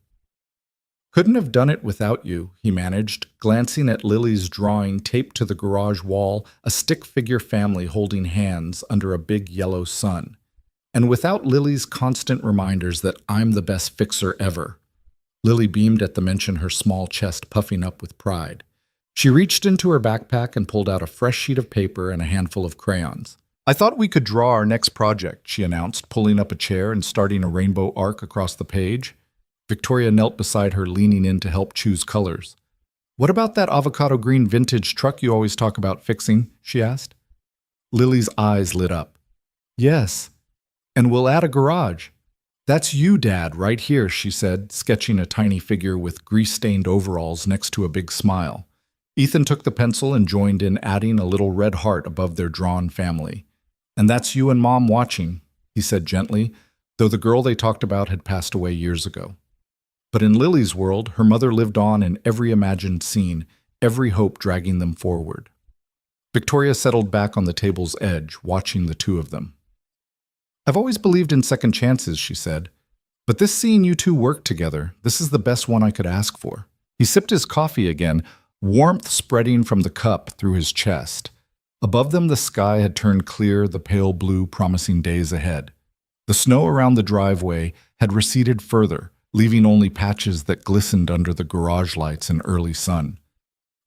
"Couldn't have done it without you," he managed, glancing at Lily's drawing taped to the garage wall, a stick-figure family holding hands under a big yellow sun. "And without Lily's constant reminders that I'm the best fixer ever." Lily beamed at the mention, her small chest puffing up with pride. She reached into her backpack and pulled out a fresh sheet of paper and a handful of crayons. "I thought we could draw our next project," she announced, pulling up a chair and starting a rainbow arc across the page. Victoria knelt beside her, leaning in to help choose colors. "What about that avocado green vintage truck you always talk about fixing?" she asked. Lily's eyes lit up. "Yes, and we'll add a garage." "That's you, Dad, right here," she said, sketching a tiny figure with grease-stained overalls next to a big smile. Ethan took the pencil and joined in, adding a little red heart above their drawn family. "And that's you and Mom watching," he said gently, though the girl they talked about had passed away years ago. But in Lily's world, her mother lived on in every imagined scene, every hope dragging them forward. Victoria settled back on the table's edge, watching the two of them. "I've always believed in second chances," she said. "But this seeing you two work together, this is the best one I could ask for." He sipped his coffee again, warmth spreading from the cup through his chest. Above them, the sky had turned clear, the pale blue promising days ahead. The snow around the driveway had receded further, leaving only patches that glistened under the garage lights in early sun.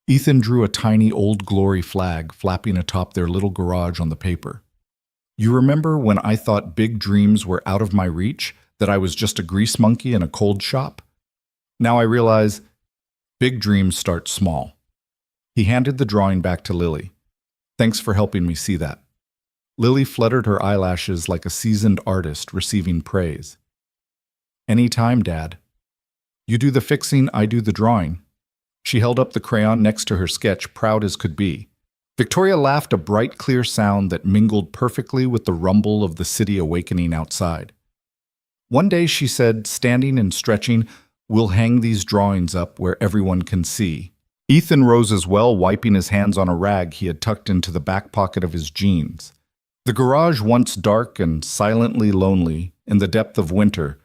Ethan drew a tiny Old Glory flag flapping atop their little garage on the paper. "You remember when I thought big dreams were out of my reach, that I was just a grease monkey in a cold shop? Now I realize big dreams start small." He handed the drawing back to Lily. "Thanks for helping me see that." Lily fluttered her eyelashes like a seasoned artist receiving praise. "Any time, Dad. You do the fixing, I do the drawing." She held up the crayon next to her sketch, proud as could be. Victoria laughed, a bright, clear sound that mingled perfectly with the rumble of the city awakening outside. "One day," she said, standing and stretching, "we'll hang these drawings up where everyone can see." Ethan rose as well, wiping his hands on a rag he had tucked into the back pocket of his jeans. The garage, once dark and silently lonely in the depth of winter,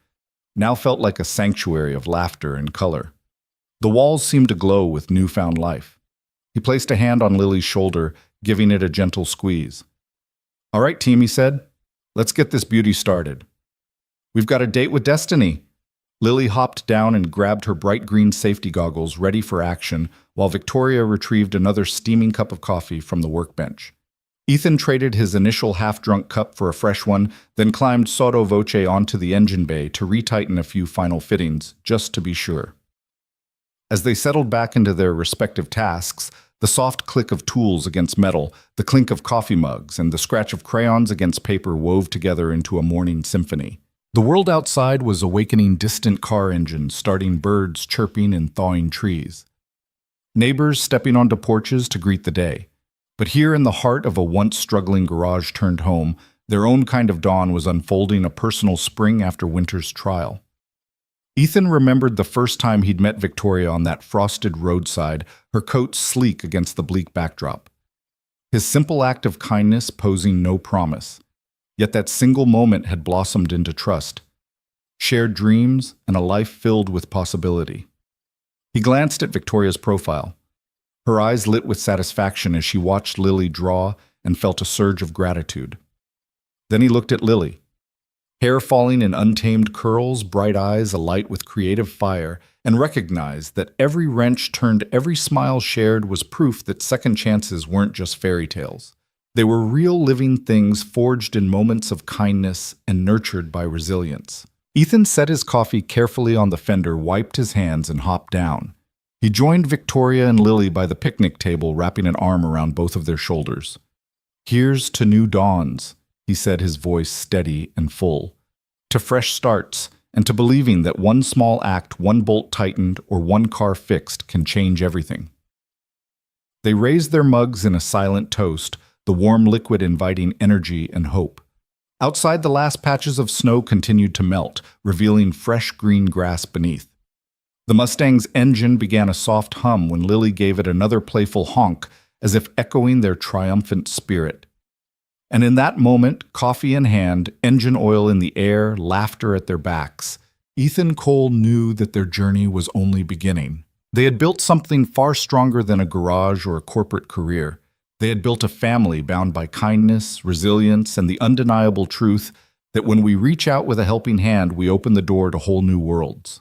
now felt like a sanctuary of laughter and color. The walls seemed to glow with newfound life. He placed a hand on Lily's shoulder, giving it a gentle squeeze. "All right, team," he said. "Let's get this beauty started. We've got a date with destiny." Lily hopped down and grabbed her bright green safety goggles, ready for action, while Victoria retrieved another steaming cup of coffee from the workbench. Ethan traded his initial half-drunk cup for a fresh one, then climbed sotto voce onto the engine bay to retighten a few final fittings, just to be sure. As they settled back into their respective tasks, the soft click of tools against metal, the clink of coffee mugs, and the scratch of crayons against paper wove together into a morning symphony. The world outside was awakening distant car engines, starting birds chirping and thawing trees. Neighbors stepping onto porches to greet the day. But here in the heart of a once struggling garage turned home, their own kind of dawn was unfolding, a personal spring after winter's trial. Ethan remembered the first time he'd met Victoria on that frosted roadside, her coat sleek against the bleak backdrop. his simple act of kindness posing no promise. Yet that single moment had blossomed into trust, shared dreams, and a life filled with possibility. He glanced at Victoria's profile. Her eyes lit with satisfaction as she watched Lily draw and felt a surge of gratitude. Then he looked at Lily. Hair falling in untamed curls, bright eyes alight with creative fire, and recognized that every wrench turned, every smile shared was proof that second chances weren't just fairy tales. They were real living things forged in moments of kindness and nurtured by resilience. Ethan set his coffee carefully on the fender, wiped his hands, and hopped down. He joined Victoria and Lily by the picnic table, wrapping an arm around both of their shoulders. "Here's to new dawns," he said, his voice steady and full. "To fresh starts, and to believing that one small act, one bolt tightened, or one car fixed can change everything." They raised their mugs in a silent toast, the warm liquid inviting energy and hope. Outside, the last patches of snow continued to melt, revealing fresh green grass beneath. The Mustang's engine began a soft hum when Lily gave it another playful honk, as if echoing their triumphant spirit. And in that moment, coffee in hand, engine oil in the air, laughter at their backs, Ethan Cole knew that their journey was only beginning. They had built something far stronger than a garage or a corporate career. They had built a family bound by kindness, resilience, and the undeniable truth that when we reach out with a helping hand, we open the door to whole new worlds.